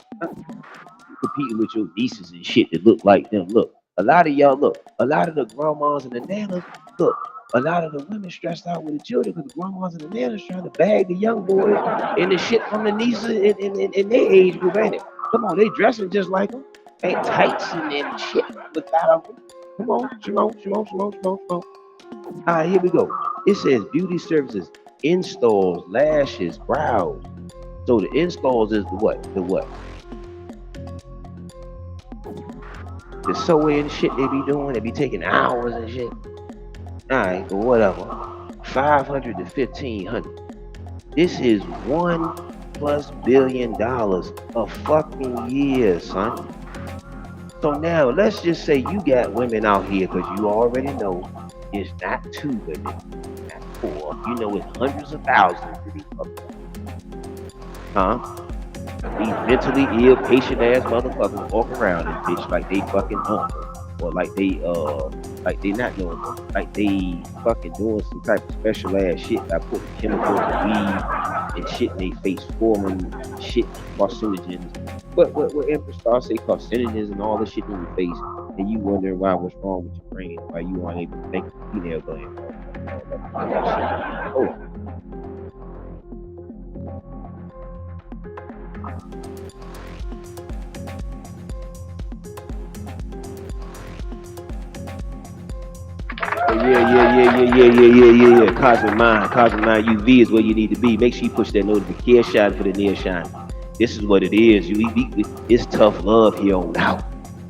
You competing with your nieces and shit that look like them. Look, a lot of y'all a lot of the grandmas and the nanas, look, a lot of the women stressed out with the children because the grandmas and the nanas trying to bag the young boys and the shit from the nieces in their age group, ain't it? Come on, they dressing just like them. Ain't tights and shit without them. Come on. All right, here we go. It says beauty services, installs, lashes, brows. So the installs is the what? The sewing shit they be doing, they be taking hours and shit. All right, or whatever. 500 to 1500. This is $1+ billion a fucking year, son. So now let's just say you got women out here, because you already know it's not 2 women, not 4. You know it's hundreds of thousands of these motherfuckers. These mentally ill, patient ass motherfuckers walk around and bitch like they fucking normal, or like they not normal, like they fucking doing some type of special ass shit by putting chemicals and weed and shit in their face, forming shit, carcinogens. What Empress Star say carcinogens and all this shit in your face, and you wondering what's wrong with your brain, why you aren't able to think of female gland. Oh. Yeah. Cosmic Mind UV is where you need to be. Make sure you push that notification for the near shine. This is what it is. It's tough love here on out.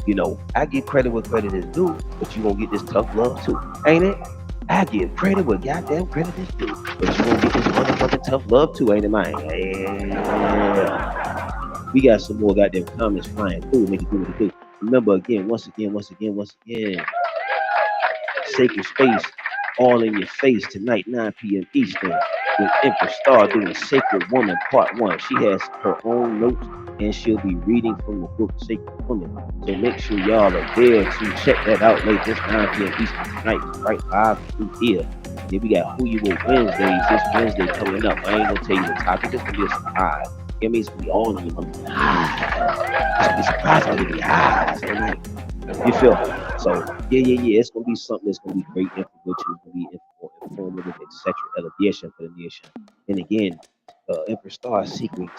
You know, I give credit where credit is due, but you gonna get this tough love too, ain't it? I give credit where goddamn credit is due, but you gonna get this motherfucking tough love too, ain't it, man? Yeah. We got some more goddamn comments flying through. Make it do what it do. Remember again, once again. Sacred space, all in your face tonight, 9 p.m. Eastern, with Empress Star doing Sacred Woman Part 1. She has her own notes, and she'll be reading from the book Sacred Woman. So make sure y'all are there to check that out later this 9 p.m. Eastern tonight, right live through here. Then we got Who You Will Wednesdays this Wednesday coming up. I ain't gonna tell you the topic, it's gonna be a surprise. It means it's gonna be all in your motherfucking eyes. It's gonna be surprising in your eyes tonight. You feel me? So yeah, it's gonna be something that's gonna be great information, it's gonna be informative, etc. Elevation for the nation. And again, Empress Star seeking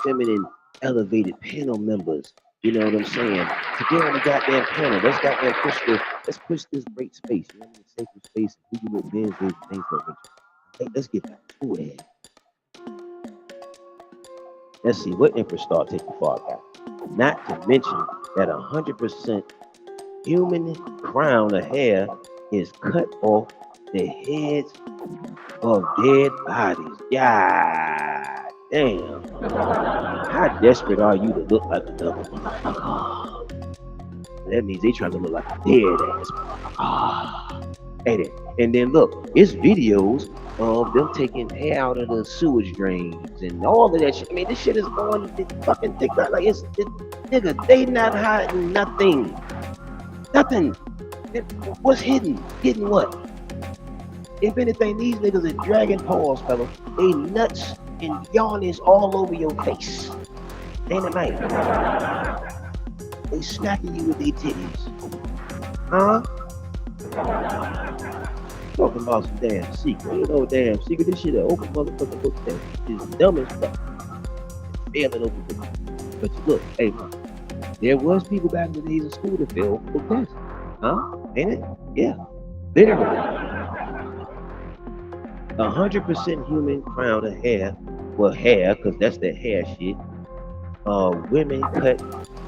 feminine elevated panel members. You know what I'm saying? To get on the goddamn panel, let's push this great space, you know what I mean? Sacred space, and who you with Wednesdays and things like that. Hey, let's get back to it. Let's see what Empress Star take the far back. Not to mention that 100% human crown of hair is cut off the heads of dead bodies. God damn. How desperate are you to look like another motherfucker? That means they trying to look like a dead ass motherfucker. Ain't it? And then look, it's videos of them taking hair out of the sewage drains and all of that shit. I mean, this shit is going fucking thick. Like it's nigga, they not hiding nothing. Nothing. What's hidden? Hidden what? If anything, these niggas are dragging paws, fella. They nuts and yawnings all over your face. Ain't it, man? They smacking you with their titties. Huh? Talking about some damn secret. You know damn secret. This shit an open motherfucking book that is dumb as fuck. Failing open book. But you look, hey man, there was people back in the days of school that failed book tests. Huh? Ain't it? Yeah. Literally. 100% human crown of hair. Well, hair, because that's the hair shit. Women cut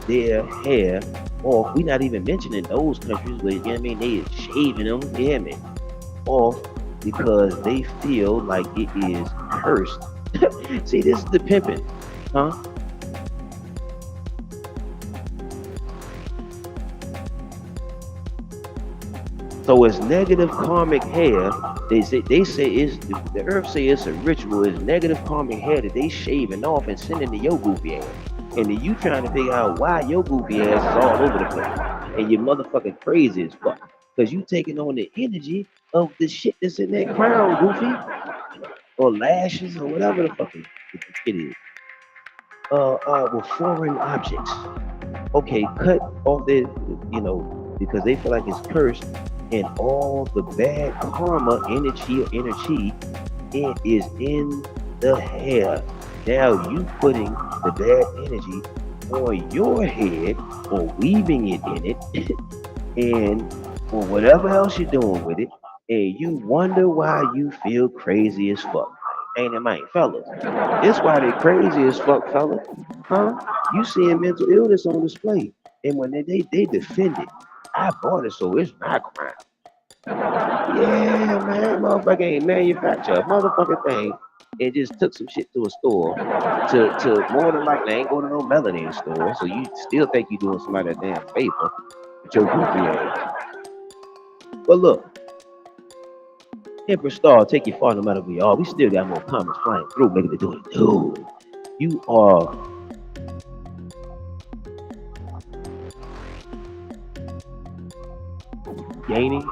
their hair off. We not even mentioning those countries where, you know what I mean, they shaving them, yeah, man, off because they feel like it is cursed. See, this is the pimping, huh? So it's negative karmic hair. They say it's the earth say it's a ritual. It's negative karmic hair that they shaving off and sending to your goofy ass. And then you trying to figure out why your goofy ass is all over the place. And you're motherfucking crazy as fuck. Because you taking on the energy of the shit that's in that crown, goofy. Or LasheZ or whatever the fuck it is. With foreign objects. Okay, cut off their, because they feel like it's cursed and all the bad karma energy it is in the hair. Now you putting the bad energy on your head or weaving it in it and or whatever else you're doing with it, and you wonder why you feel crazy as fuck. Ain't it, man, fellas? That's why they crazy as fuck, fellas. Huh? You seeing mental illness on display. And when they defend it, I bought it, so it's my crime. Yeah, man, motherfucker ain't manufacture a motherfucking thing. It just took some shit to a store to more than likely ain't going to no melanin store. So you still think you doing somebody a damn favor with your goofy ass. But look, Emperor Star, take you far no matter where you are. We still got more comments flying through, making it do it. Dude, you are gaining.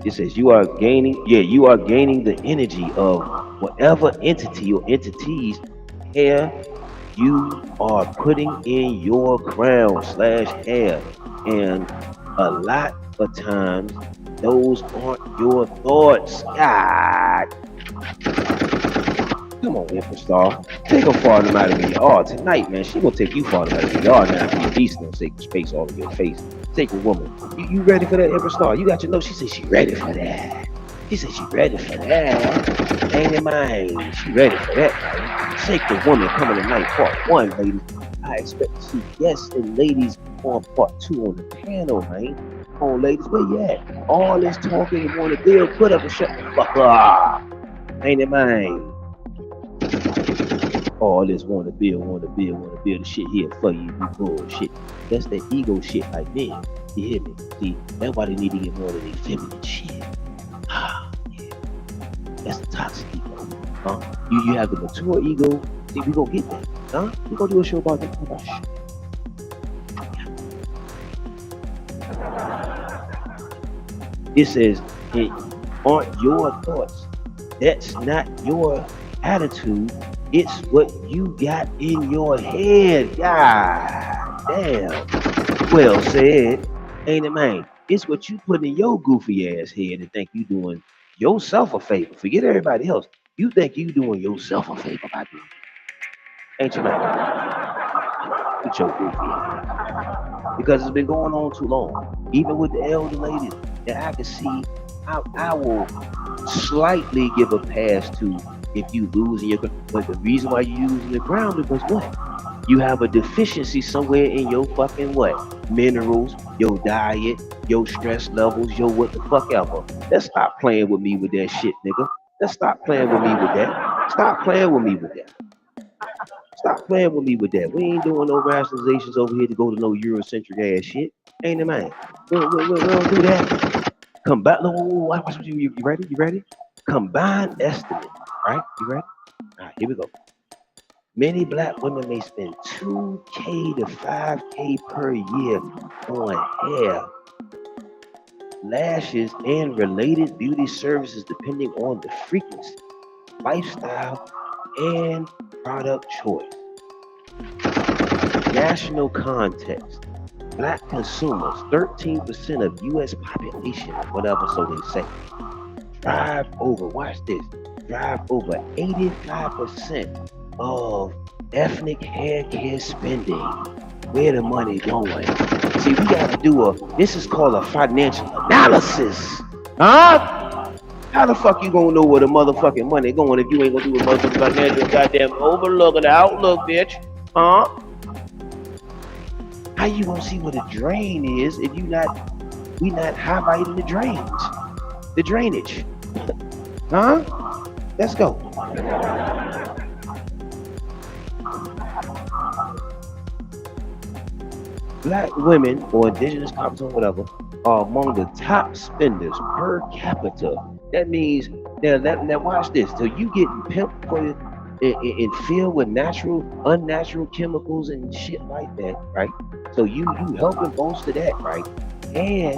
It says you are gaining. Yeah, you are gaining the energy of whatever entity or entities hair you are putting in your crown / hair, and a lot of times those aren't your thoughts. God. Come on, Emperor Star. Take her far no matter where you are. Tonight, man, she gonna take you far no matter where you are now. You're decent and sacred space all in your face. Sacred woman. You ready for that, Emperor Star? You got your note. She said she ready for that. She said she ready for that. Ain't it, man? She ready for that, man. Sacred woman coming tonight, part 1, ladies. I expect to see guests and ladies on part 2 on the panel, man. Come on, ladies, where you at? All this talking you want to build, put up and shut the fuck up. Ain't it, man? All this want to build the shit here for you, you bullshit. That's that ego shit like me. You hear me? See, that's why they need to get more of their feminine shit. Ah, yeah. That's the toxic ego. Huh? You have the mature ego. See, we gonna get that. Huh? We gonna do a show about that. Oh, shit. It says it aren't your thoughts. That's not your attitude. It's what you got in your head. God damn. Well said. Ain't it, man? It's what you put in your goofy ass head and think you doing yourself a favor. Forget everybody else. You think you doing yourself a favor by doing it. Ain't you, man? With your goofy ass. Because it's been going on too long. Even with the elder ladies that I can see, I will slightly give a pass to if you losing your, but the reason why you using the ground is because what? You have a deficiency somewhere in your fucking what? Minerals, your diet, your stress levels, your what the fuck ever. Let's stop playing with me with that shit, nigga. Let's stop playing with me with that. Stop playing with me with that. Stop playing with me with that. We ain't doing no rationalizations over here to go to no Eurocentric ass shit. Ain't it, man? We don't do that. Combine. Watch you ready? You ready? Combined estimate. Right? You ready? All right, here we go. Many black women may spend $2K to $5K per year on hair, lashes, and related beauty services depending on the frequency. lifestyle, and product choice. National context. Black consumers, 13% of U.S. population, whatever so they say, drive over 85% of ethnic hair care spending. Where the money going? See, we gotta this is called a financial analysis. Huh? How the fuck you gonna know where the motherfucking money going if you ain't gonna do a motherfucking financial goddamn overlook of the outlook, bitch? Huh? How you gonna see what a drain is if we not highlighting the drainage? Huh? Let's go. Black women or indigenous populations or whatever are among the top spenders per capita. That means now watch this. So you getting pimped for and filled with unnatural chemicals and shit like that, right? So you helping bolster that, right? And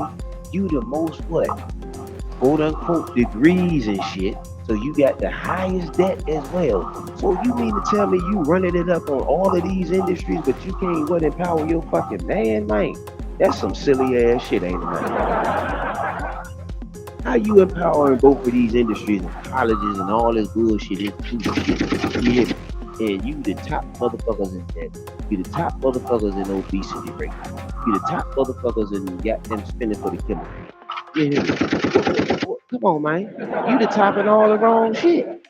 you the most quote unquote degrees and shit. So you got the highest debt as well. So you mean to tell me you running it up on all of these industries, but you can't empower your fucking man? That's some silly ass shit, ain't it, man? How you empowering both of these industries and colleges and all this bullshit institutions? And you the top motherfuckers in debt. You the top motherfuckers in obesity rate. You the top motherfuckers in goddamn spending for the chemicals. Come on, man. You the top in all the wrong shit.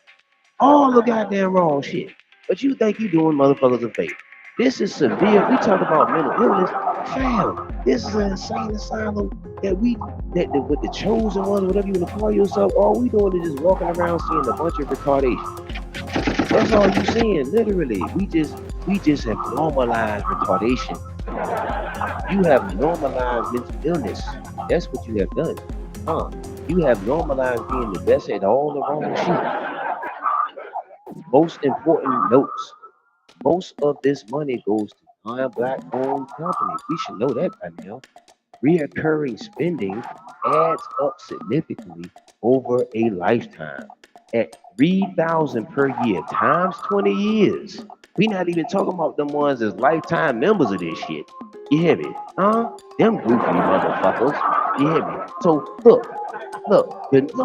All the goddamn wrong shit. But you think you doing motherfuckers a favor. This is severe. We talk about mental illness. Fam, this is an insane asylum that with the chosen ones, whatever you want to call yourself, all we doing is just walking around seeing a bunch of retardation. That's all you seeing, literally. We just have normalized retardation. You have normalized mental illness. That's what you have done. You have normalized being the best at all the wrong shit. Most important notes. Most of this money goes to non-black owned companies. We should know that by now. Reoccurring spending adds up significantly over a lifetime. At $3,000 per year times 20 years. We not even talking about them ones as lifetime members of this shit. You hear me? Them goofy motherfuckers. You hear me? So look,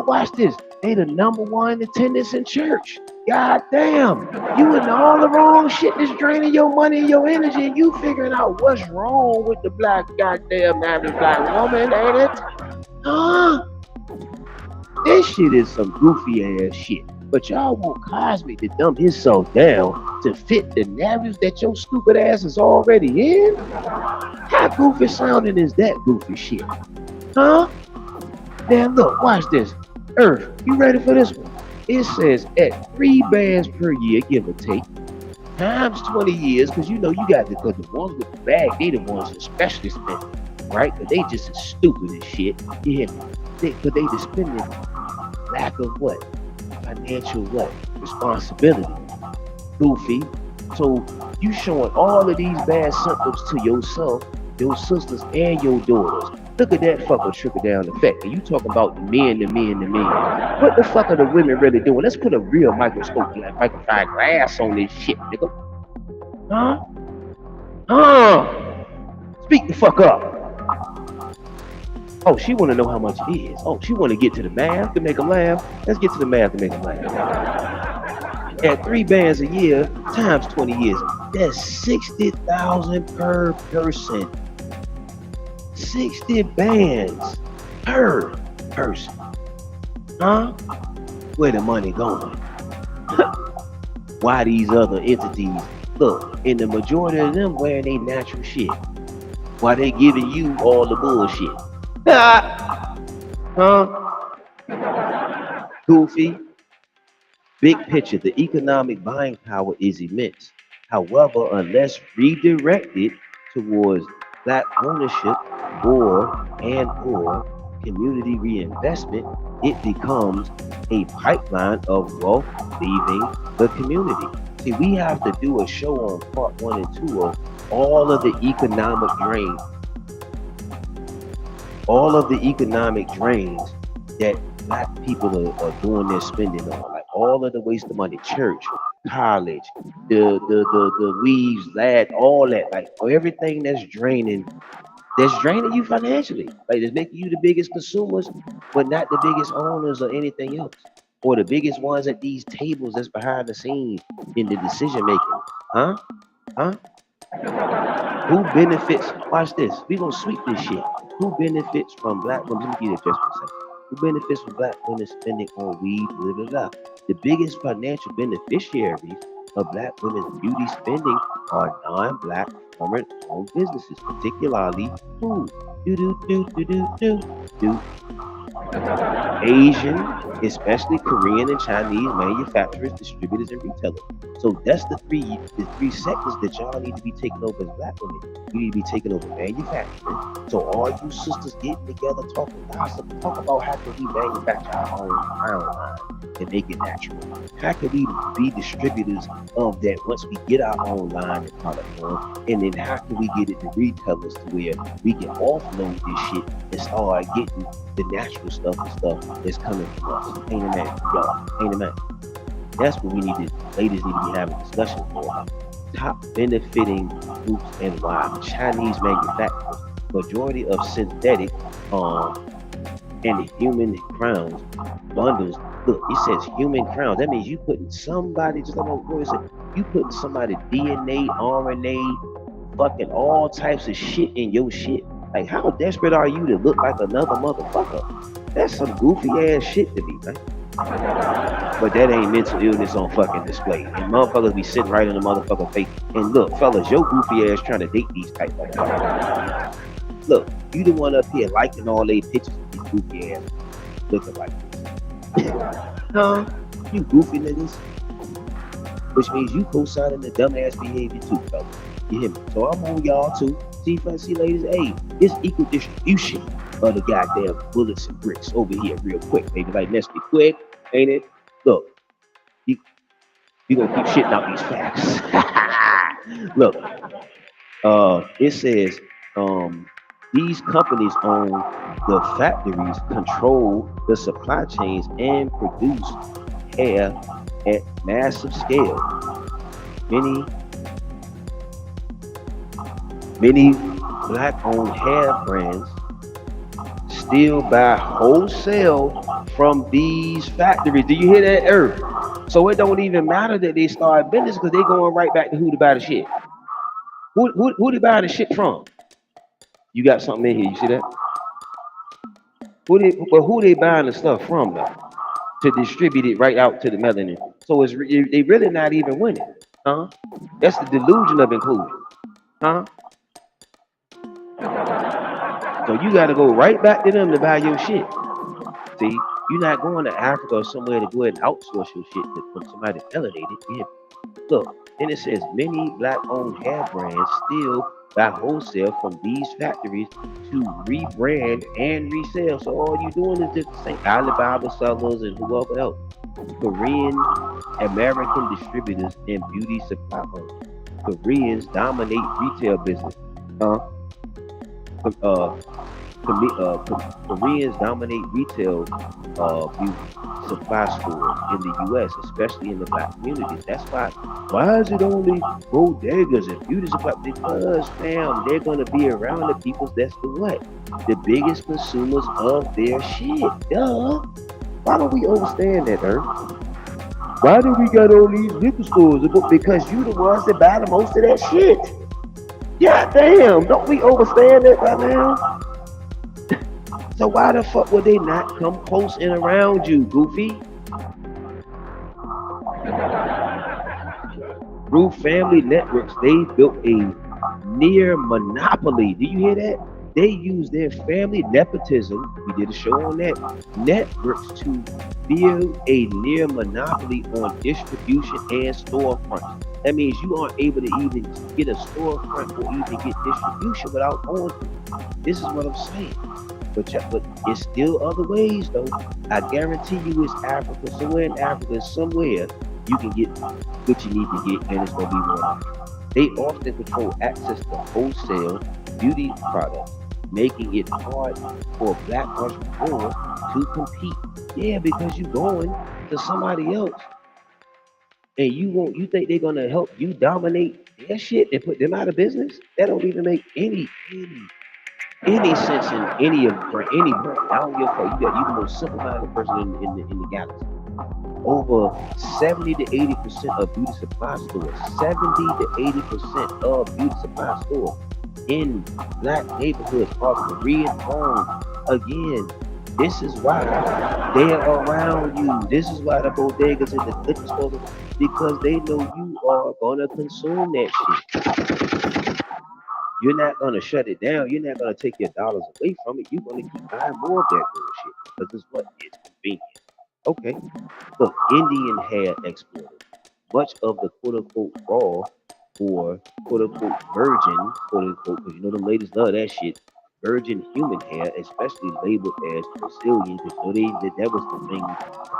watch this. They the number one attendance in church. God damn. You in all the wrong shit that's draining your money and your energy, and you figuring out what's wrong with the black goddamn average black woman, ain't it? This shit is some goofy ass shit. But y'all want Cozmik to dumb himself down to fit the narratives that your stupid ass is already in? How goofy sounding is that goofy shit? Now look, watch this. Earth, you ready for this one? It says at 3 bands per year, give or take, times 20 years, because you got because the ones with the bag, they the ones especially spending, right? Because they just as stupid as shit. You hear me? Because they just spending lack of what? Financial responsibility. Goofy. So you showing all of these bad symptoms to yourself, your sisters, and your daughters. Look at that fucker trickle down effect. And you talking about the men. What the fuck are the women really doing? Let's put a real microscope, like magnifying glass on this shit, nigga. Speak the fuck up. Oh, she want to know how much it is. Oh, she want to get to the math to make them laugh. Let's get to the math to make them laugh. At 3 bands a year times 20 years, that's 60,000 per person. 60 bands per person. Where the money going? Why these other entities? Look, and the majority of them wearing their natural shit. Why they giving you all the bullshit? Goofy. Big picture, the economic buying power is immense. However, unless redirected towards black ownership or community reinvestment, it becomes a pipeline of wealth leaving the community. See, we have to do a show on part 1 and 2 of all of the economic drains. All of the economic drains that black people are doing their spending on. Like all of the waste of money, church, college, the WeaveZ, all that, like everything that's draining you financially. Like it's making you the biggest consumers, but not the biggest owners or anything else. Or the biggest ones at these tables that's behind the scenes in the decision making. Huh? Huh? Who benefits? Watch this. We gonna sweep this shit. Who benefits from black women? Let me give you just a second. Who benefits from black women spending on weed, blah, blah, blah. The biggest financial beneficiaries of black women's beauty spending are non-black women-owned businesses, particularly who? Do Asian, especially Korean and Chinese manufacturers, distributors, and retailers. So that's the three sectors that y'all need to be taking over as black women. You need to be taking over manufacturing. So all you sisters getting together, talking gossip, talk about how can we manufacture our own crown line and make it natural. How can we be distributors of that once we get our own line and product on? And then how can we get it to retailers to where we can offload this shit and start getting the natural stuff and stuff that's coming from us. Ain't it, man? Y'all, ain't it, man? That's what we need to, ladies need to be having discussions for. Top benefiting groups and why. Chinese manufacturers, majority of synthetic and human crowns bundles. Look, it says human crowns. That means you putting somebody, just like my boy said, you putting somebody DNA, RNA, fucking all types of shit in your shit. Like, how desperate are you to look like another motherfucker? That's some goofy ass shit to me, man. But that ain't mental illness on fucking display. And motherfuckers be sitting right in the motherfucker face. And look, fellas, your goofy ass trying to date these type of motherfuckers. Look, you the one up here liking all they pictures of these goofy ass looking like this. Huh? You goofy niggas. Which means you co-signing the dumbass behavior too, fellas. You hear me? So I'm on y'all too. See, ladies, hey, it's equal distribution of the goddamn bullets and bricks over here real quick, baby. Like, let's be quick, ain't it? Look, you gonna keep shitting out these facts. Look, it says, these companies own the factories, control the supply chains, and produce hair at massive scale. Many black-owned hair brands still buy wholesale from these factories. Do you hear that, Earth? So it don't even matter that they start business because they going right back to who to buy the shit. Who they buy the shit from? You got something in here. You see that? Who they buying the stuff from though? To distribute it right out to the melanin. So they really not even winning, huh? That's the delusion of inclusion, huh? So you got to go right back to them to buy your shit. See, you're not going to Africa or somewhere to go ahead and outsource your shit from somebody melanated. Yeah. Look, and it says many black-owned hair brands still buy wholesale from these factories to rebrand and resell. So all you're doing is just the same Alibaba sellers and whoever else. Korean American distributors and beauty supply owners. Koreans dominate retail business. Koreans dominate retail beauty supply stores in the U.S., especially in the black communities. That's why is it only bodegas and beauty supply? Because, fam, they're going to be around the people that's the what? The biggest consumers of their shit. Duh. Why don't we understand that, Earth? Why do we got all these liquor stores? Because you the ones that buy the most of that shit. Yeah, damn, don't we understand that by now? So why the fuck would they not come close and around you, goofy? Through family networks, they built a near monopoly. Do you hear that? They use their family nepotism, we did a show on that, networks to build a near monopoly on distribution and storefronts. That means you aren't able to even get a storefront or even get distribution without going through. This is what I'm saying. But it's still other ways though. I guarantee you it's Africa. Somewhere in Africa, somewhere you can get what you need to get and it's gonna be one. They often control access to wholesale beauty products, making it hard for black entrepreneurs to compete. Yeah, because you're going to somebody else and you think they're gonna help you dominate their shit and put them out of business? That don't even make any sense in any of any brand. I don't give a fuck. You the most simple-minded person in the galaxy. Over 70 to 80% of beauty supply stores, 70 to 80% of beauty supply stores in black neighborhoods are Korean owned. Again, this is why they're around you. This is why the bodegas and the liquor stores, because they know you are gonna consume that shit. You're not gonna shut it down. You're not gonna take your dollars away from it. You're gonna keep buying more of that bullshit because it's what is convenient. Okay. Look, Indian hair exported. Much of the quote unquote raw or quote unquote virgin, quote unquote, because you know the ladies love that shit. Virgin human hair, especially labeled as Brazilian, because you know that was the thing a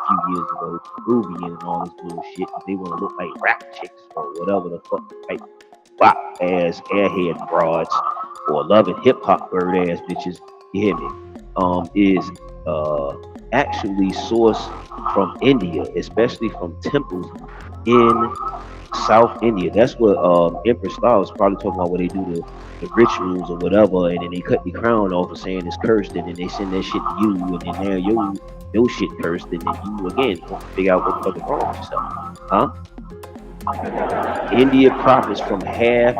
few years ago, Peruvian and all this bullshit. They want to look like rap chicks or whatever the fuck, like wop ass airhead broads or loving hip hop bird ass bitches. You hear me? Is actually sourced from India, especially from temples in South India. That's what Empress Star was probably talking about, where they do the rituals or whatever, and then they cut the crown off and saying it's cursed, and then they send that shit to you, and then now your shit cursed, and then you again have to figure out what the fuck is wrong with yourself. Huh? India profits from half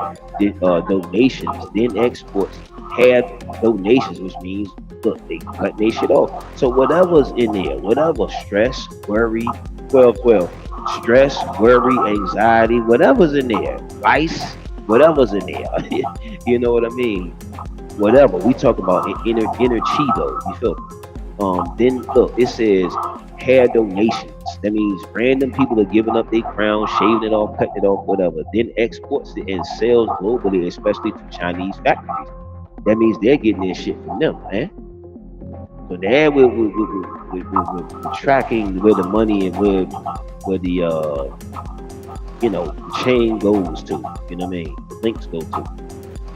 donations, then exports half donations, which means look, they cut their shit off. So whatever's in there, whatever stress, worry, 12, stress, worry, anxiety, whatever's in there, vice, whatever's in there, you know what I mean? Whatever we talk about inner chi though, you feel me? Then look, it says hair donations. That means random people are giving up their crown, shaving it off, cutting it off, whatever. Then exports it and sells globally, especially to Chinese factories. That means they're getting their shit from them, man. So now we're tracking where the money and where the the chain goes to. You know what I mean? The links go to.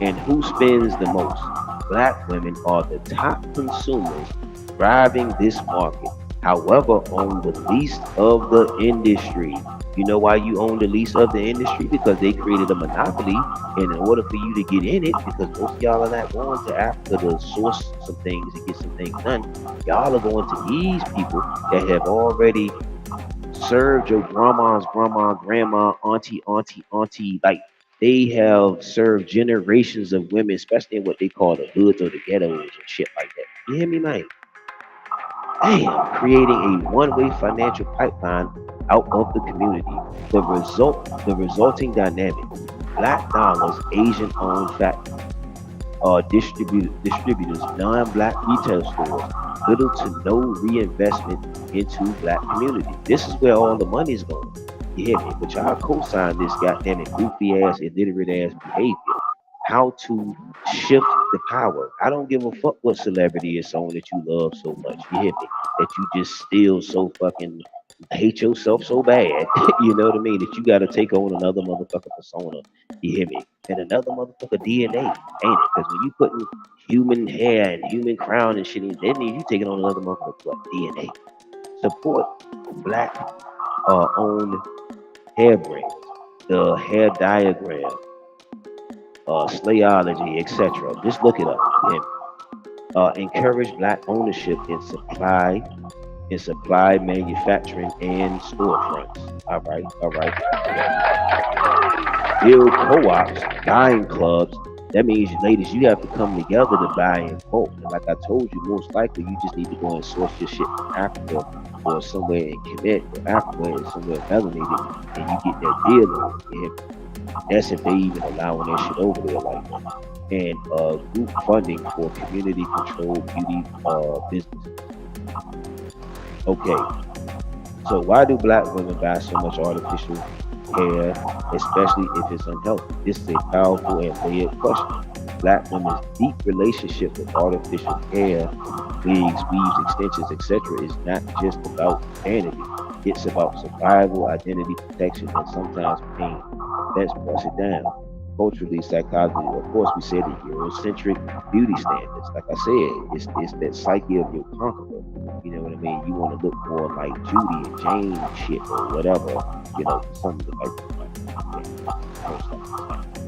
And who spends the most? Black women are the top consumers driving this market. However, on the least of the industry. You know why you own the least of the industry? Because they created a monopoly, and in order for you to get in it, because most of y'all are not going to Africa to source some things and get some things done, y'all are going to these people that have already served your grandma's grandma, auntie, like they have served generations of women, especially in what they call the hoods or the ghettos and shit like that. You hear me, man? Damn, creating a one-way financial pipeline out of the community. The resulting dynamic: black dollars, Asian-owned factories, distributors, non-black retail stores, little to no reinvestment into black community. This is where all the money is going. You hear me? But y'all co-sign this goddamn goofy ass, illiterate ass behavior. How to shift the power. I don't give a fuck what celebrity is someone that you love so much. You hear me? That you just still so fucking hate yourself so bad. You know what I mean? That you got to take on another motherfucker persona. You hear me? And another motherfucker DNA, ain't it? Because when you putting human hair and human crown and shit in, that means you taking on another motherfucker DNA. Support black owned hair brands, the hair diagram, slayology, etc. Just look it up. And encourage black ownership in supply, manufacturing, and storefronts. All right. Build co-ops, buying clubs. That means, ladies, you have to come together to buy in bulk. And like I told you, most likely you just need to go and source your shit from Africa or somewhere in Quebec or Africa and somewhere melanated, and you get that deal on. And that's if they even allowing that shit over there like that. And group funding for community controlled beauty businesses. Okay, so why do black women buy so much artificial hair, especially if it's unhealthy? This is a powerful and layered question. Black women's deep relationship with artificial hair, wigs, weaves, extensions, etc., is not just about vanity. It's about survival, identity protection, and sometimes pain. Let's bust it down. culturally, psychologically, of course, we said the Eurocentric beauty standards. Like I said, it's that psyche of your conqueror. You know what I mean? You want to look more like Judy and Jane and shit or whatever. You know, some of the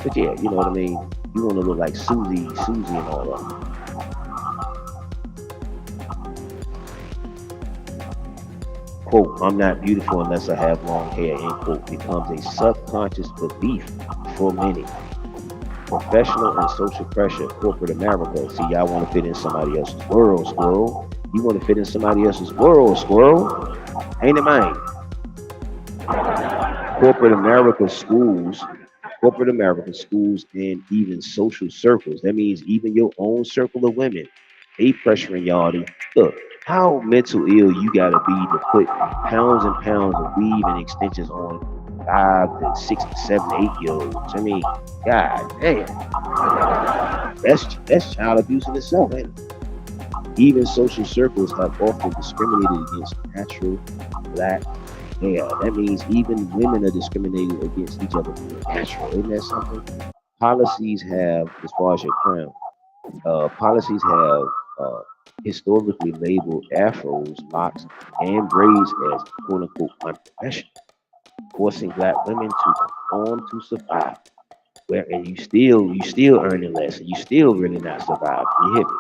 but yeah, you know what I mean? You want to look like Susie and all of them. Quote, I'm not beautiful unless I have long hair, end quote, becomes a subconscious belief for many. Professional and social pressure, corporate America. See, y'all want to fit in somebody else's world, squirrel. You want to fit in somebody else's world, squirrel. Ain't it mine? Corporate America schools, and even social circles. That means even your own circle of women, they pressuring y'all to look. How mental ill you gotta be to put pounds and pounds of weave and extensions on 5 to 6 to 7 to 8 year olds? I mean, god damn, that's child abuse in itself, ain't it? Even social circles have often discriminated against natural black hair. That means even women are discriminated against each other for natural. Isn't that something? Policies have, as far as your crown, policies have historically labeled afros, locks, and braids as quote unquote unprofessional, forcing black women to conform to survive. Where and you still earning less, and you still really not surviving. You hear me?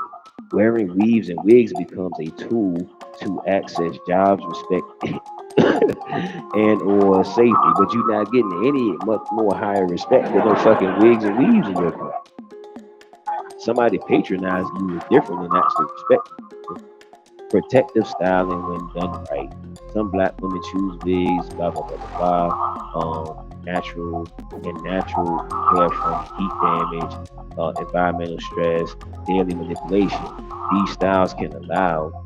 Wearing weaves and wigs becomes a tool to access jobs, respect, and or safety, but you're not getting any much more higher respect with no fucking wigs and weaves in your car. Somebody patronize you is different than actually respect you. Protective styling when done right. Some black women choose wigs, blah blah blah blah blah. Natural hair from heat damage, environmental stress, daily manipulation. These styles can allow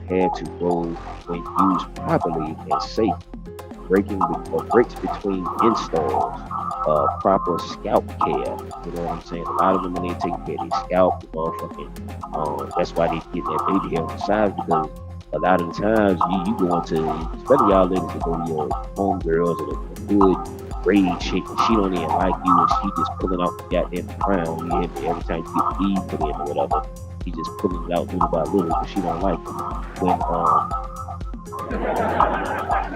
hair to grow when used properly and safe. Breaks between installs, proper scalp care. You know what I'm saying? A lot of women ain't taking care of their scalp, motherfucking. That's why they get that baby hair on the sides, because a lot of the times you go into, especially y'all ladies that go to your homegirls or the hood braid chick, and she don't even like you, and she just pulling out the goddamn crown. You hear me? Every time you get weave put in or whatever, she just pulling it out little by little because she don't like it.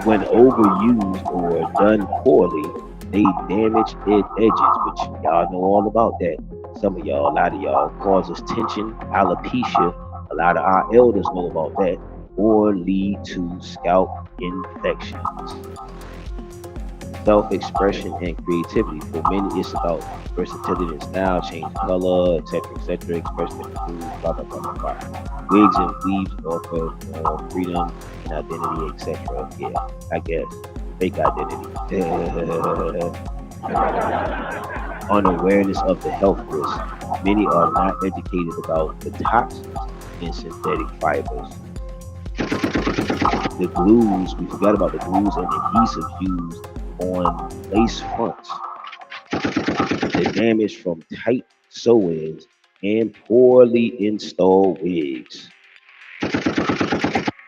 When overused or done poorly, they damage edges, which y'all know all about that. Some of y'all, a lot of y'all, causes tension, alopecia. A lot of our elders know about that, or lead to scalp infections. Self-expression and creativity. For many, it's about versatility and style, change color, etc., express their mood, blah blah blah blah blah. Wigs and weaves offer freedom and identity, etc. Yeah, I guess fake identity. Unawareness of the health risks. Many are not educated about the toxins in synthetic fibers. The glues, we forgot about the glues and adhesives used on lace fronts. The damage from tight sew-ins and poorly installed wigs.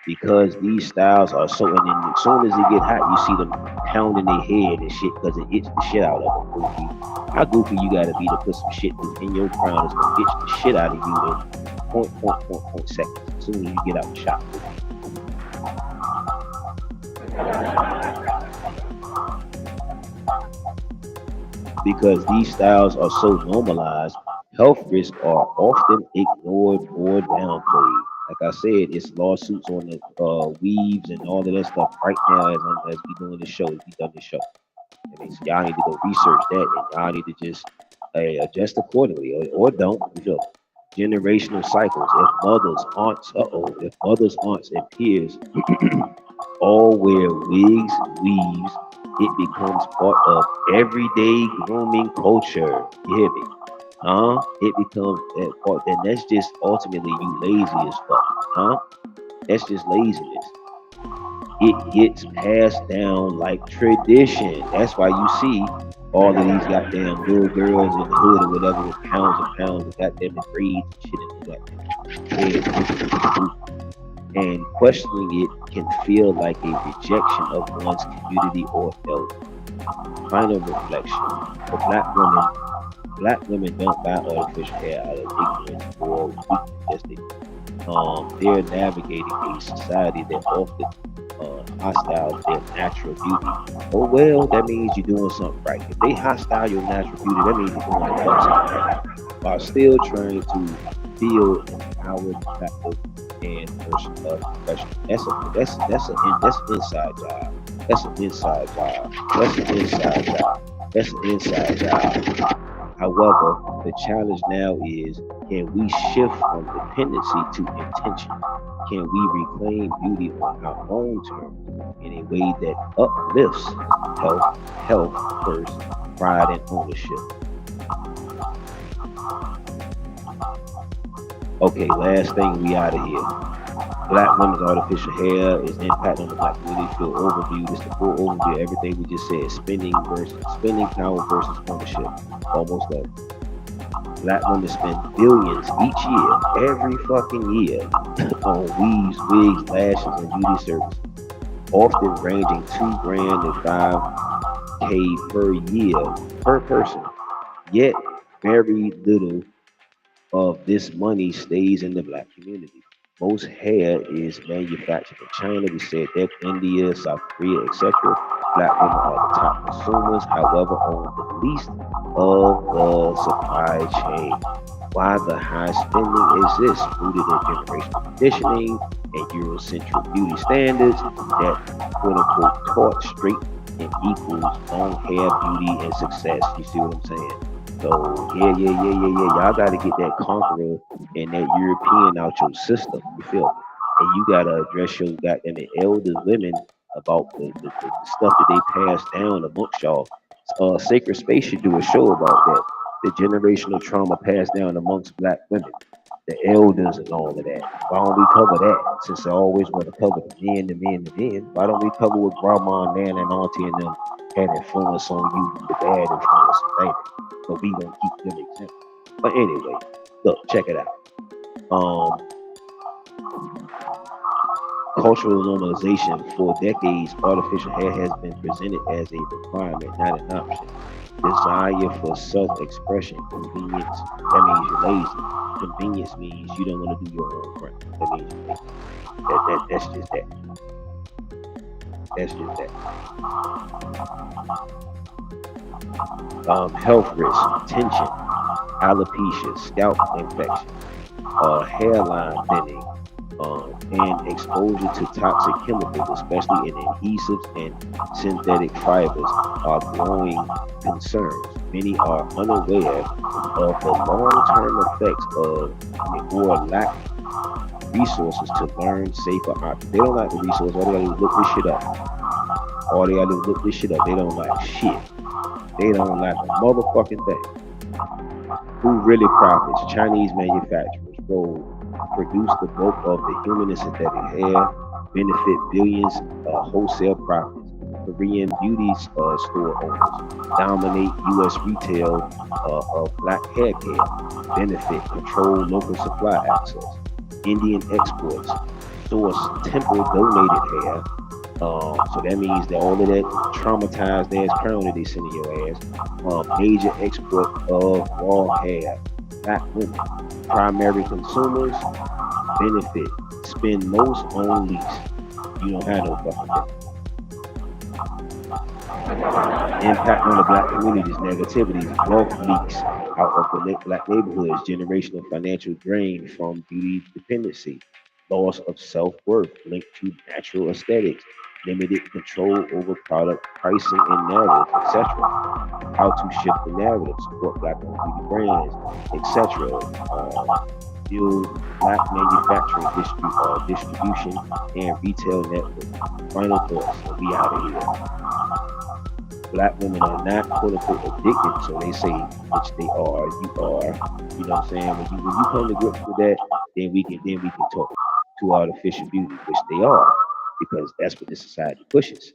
Because these styles are so, and then as soon as they get hot, you see them pounding their head and shit because it itches the shit out of them. Goofy. How goofy you gotta be to put some shit in your crown that's gonna itch the shit out of you in point seconds as soon as you get out the shop. Because these styles are so normalized, health risks are often ignored or downplayed. Like I said, it's lawsuits on the weaves and all of that stuff right now as we doing the show, as we done the show. I mean, so y'all need to go research that, and y'all need to just adjust accordingly, or don't. You know, generational cycles. If mothers, aunts, and peers all wear wigs, weaves, it becomes part of everyday grooming culture. You hear me? It becomes that part, and that's just ultimately you lazy as fuck. That's just laziness. It gets passed down like tradition. That's why you see all of these goddamn little girls in the hood or whatever with pounds and pounds of goddamn braids and shit in the goddamn. And questioning it can feel like a rejection of one's community or elder. Final reflection. For black women don't buy artificial hair out of ignorance or weakness. Yes, they they're navigating a society that often hostile their natural beauty. Oh well, that means you're doing something right. If they hostile your natural beauty, that means you're doing a fuck something right. While still trying to build an empowered, productive, and professional. That's an inside job. That's an inside job. That's an inside job. That's an inside job. However, the challenge now is, can we shift from dependency to intention? Can we reclaim beauty on our own terms in a way that uplifts health first, pride, and ownership? Okay, last thing, we out of here. Black women's artificial hair is impact on the black community. Feel overview. This is the full overview of everything we just said. Spending power versus ownership. Almost there. Black women spend billions each year, every fucking year, on weaves, wigs, lashes, and beauty services, often ranging 2 grand to 5K per year per person. Yet, very little of this money stays in the black community. Most hair is manufactured in China, we said that, India, South Korea, etc. Black women are the top consumers, however, own the least of the supply chain. Why the high spending exists, rooted in generational conditioning and Eurocentric beauty standards that quote unquote taught straight and equals long hair, beauty, and success. You see what I'm saying? So yeah. Y'all gotta get that conqueror and that European out your system. You feel me? And you gotta address your goddamn elders, women about the stuff that they pass down amongst y'all. Sacred Space should do a show about that. The generational trauma passed down amongst black women, the elders and all of that. Why don't we cover that? Since I always want to cover the men. Why don't we cover what grandma, nan, and auntie and them had influence on you, the bad influence, right? But we gonna keep them exempt. But anyway, look, check it out. Um, Cultural normalization. For decades, artificial hair has been presented as a requirement, not an option. Desire for self-expression, convenience. That means you're lazy. Convenience means you don't want to do your own thing. That means you're lazy. That's just that. That's just that. Health risk, tension, alopecia, scalp infection, hairline thinning, and exposure to toxic chemicals, especially in adhesives and synthetic fibers, are growing concerns. Many are unaware of the long-term effects of or lack resources to learn safer options. They don't like the resources. All they gotta do is look this shit up. All they gotta do is look this shit up. They don't like shit. They don't like a motherfucking thing. Who really profits? Chinese manufacturers produce the bulk of the human and synthetic hair, benefit billions wholesale profits. Korean beauty store owners dominate U.S. retail of black hair care, benefit, control local supply access. Indian exports source temple donated hair. So that means that all of that traumatized ass crown that they send in your ass. Major export of raw hair. Black women, primary consumers, benefit, spend most on least. You don't have no fucking benefit. Impact on the black communities, negativities, wealth leaks out of the black neighborhoods, generational financial drain from beauty dependency, loss of self-worth linked to natural aesthetics, limited control over product pricing and narratives, etc. How to shift the narrative, support black-owned beauty brands, etc. Build black manufacturing distribution and retail network. Final thoughts, and we out of here. Black women are not quote unquote addicted, so they say, which they are, you are. You know what I'm saying? When you come to grips with that, then we can talk to artificial beauty, which they are, because that's what this society pushes.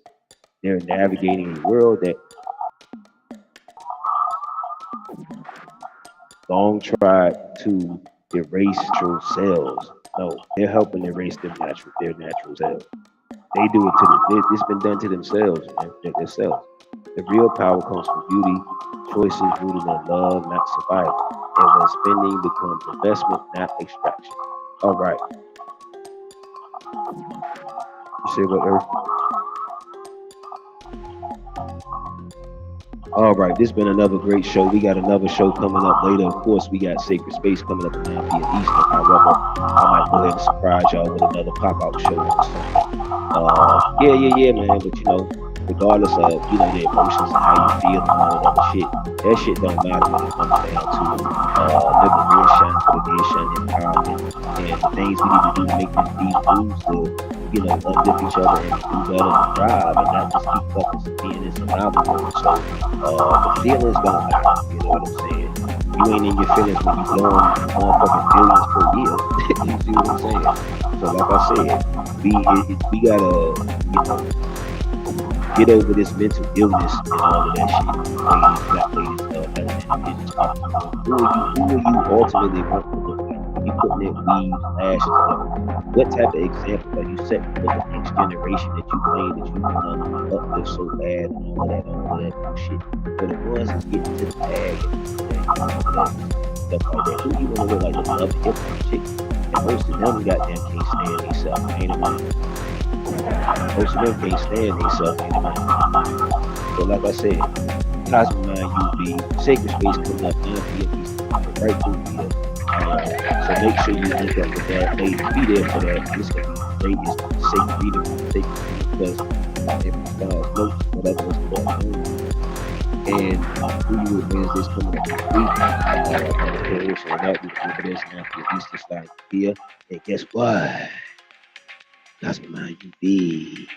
They're navigating a world that long tried to erase natural cells. No, they're helping erase their natural cells. They do it to them. It's been done to themselves, man. Themselves. The real power comes from beauty, choices rooted in love, not survival. And when spending becomes investment, not extraction. All right. You say what, Earth? All right, this has been another great show. We got another show coming up later. Of course, we got Sacred Space coming up at 9 p.m. Eastern. However, I might go ahead and surprise y'all with another pop-out show on Sunday. Yeah, man. But regardless of the emotions and how you feel and all that other shit, that shit don't matter when it comes down to liberation, validation, empowerment, and the things we need to do to make these moves to uplift each other and do better and thrive, and not just keep fucking being in survival mode. So the feelings don't matter. You know what I'm saying? You ain't in your feelings when you blowing motherfucking billions per year. You see what I'm saying? So like I said, we gotta get over this mental illness and all of that shit. Ladies, black ladies, melanated indigenous entrepreneurs. Who are you ultimately want to look like? When you putting in weaves, lashes, whatever, what type of example are you setting for the next generation that you claim that you want to uplift so bad and all of that bullshit? For the ones that's getting to the bag and all of that stuff like that, who you want to look like? Them love hip hop chicks, and most of them goddamn can't stand themselves, ain't it, man? Most of them can't stand themselves, ain't it, man? So like I said, Cosmic Mind UV, Sacred Space coming up 9 p.m. Eastern Time, right through here. So make sure you link up with that. Ladies, be there for that. It's gonna be great. It's gonna be sacred reading from the sacred because everybody's notes, whatever was going on. And who you with Wednesdays coming up next week. I'm the co-host on that. We're gonna do this 9 p.m. Eastern Time here. And guess what? Cosmic Mind UV.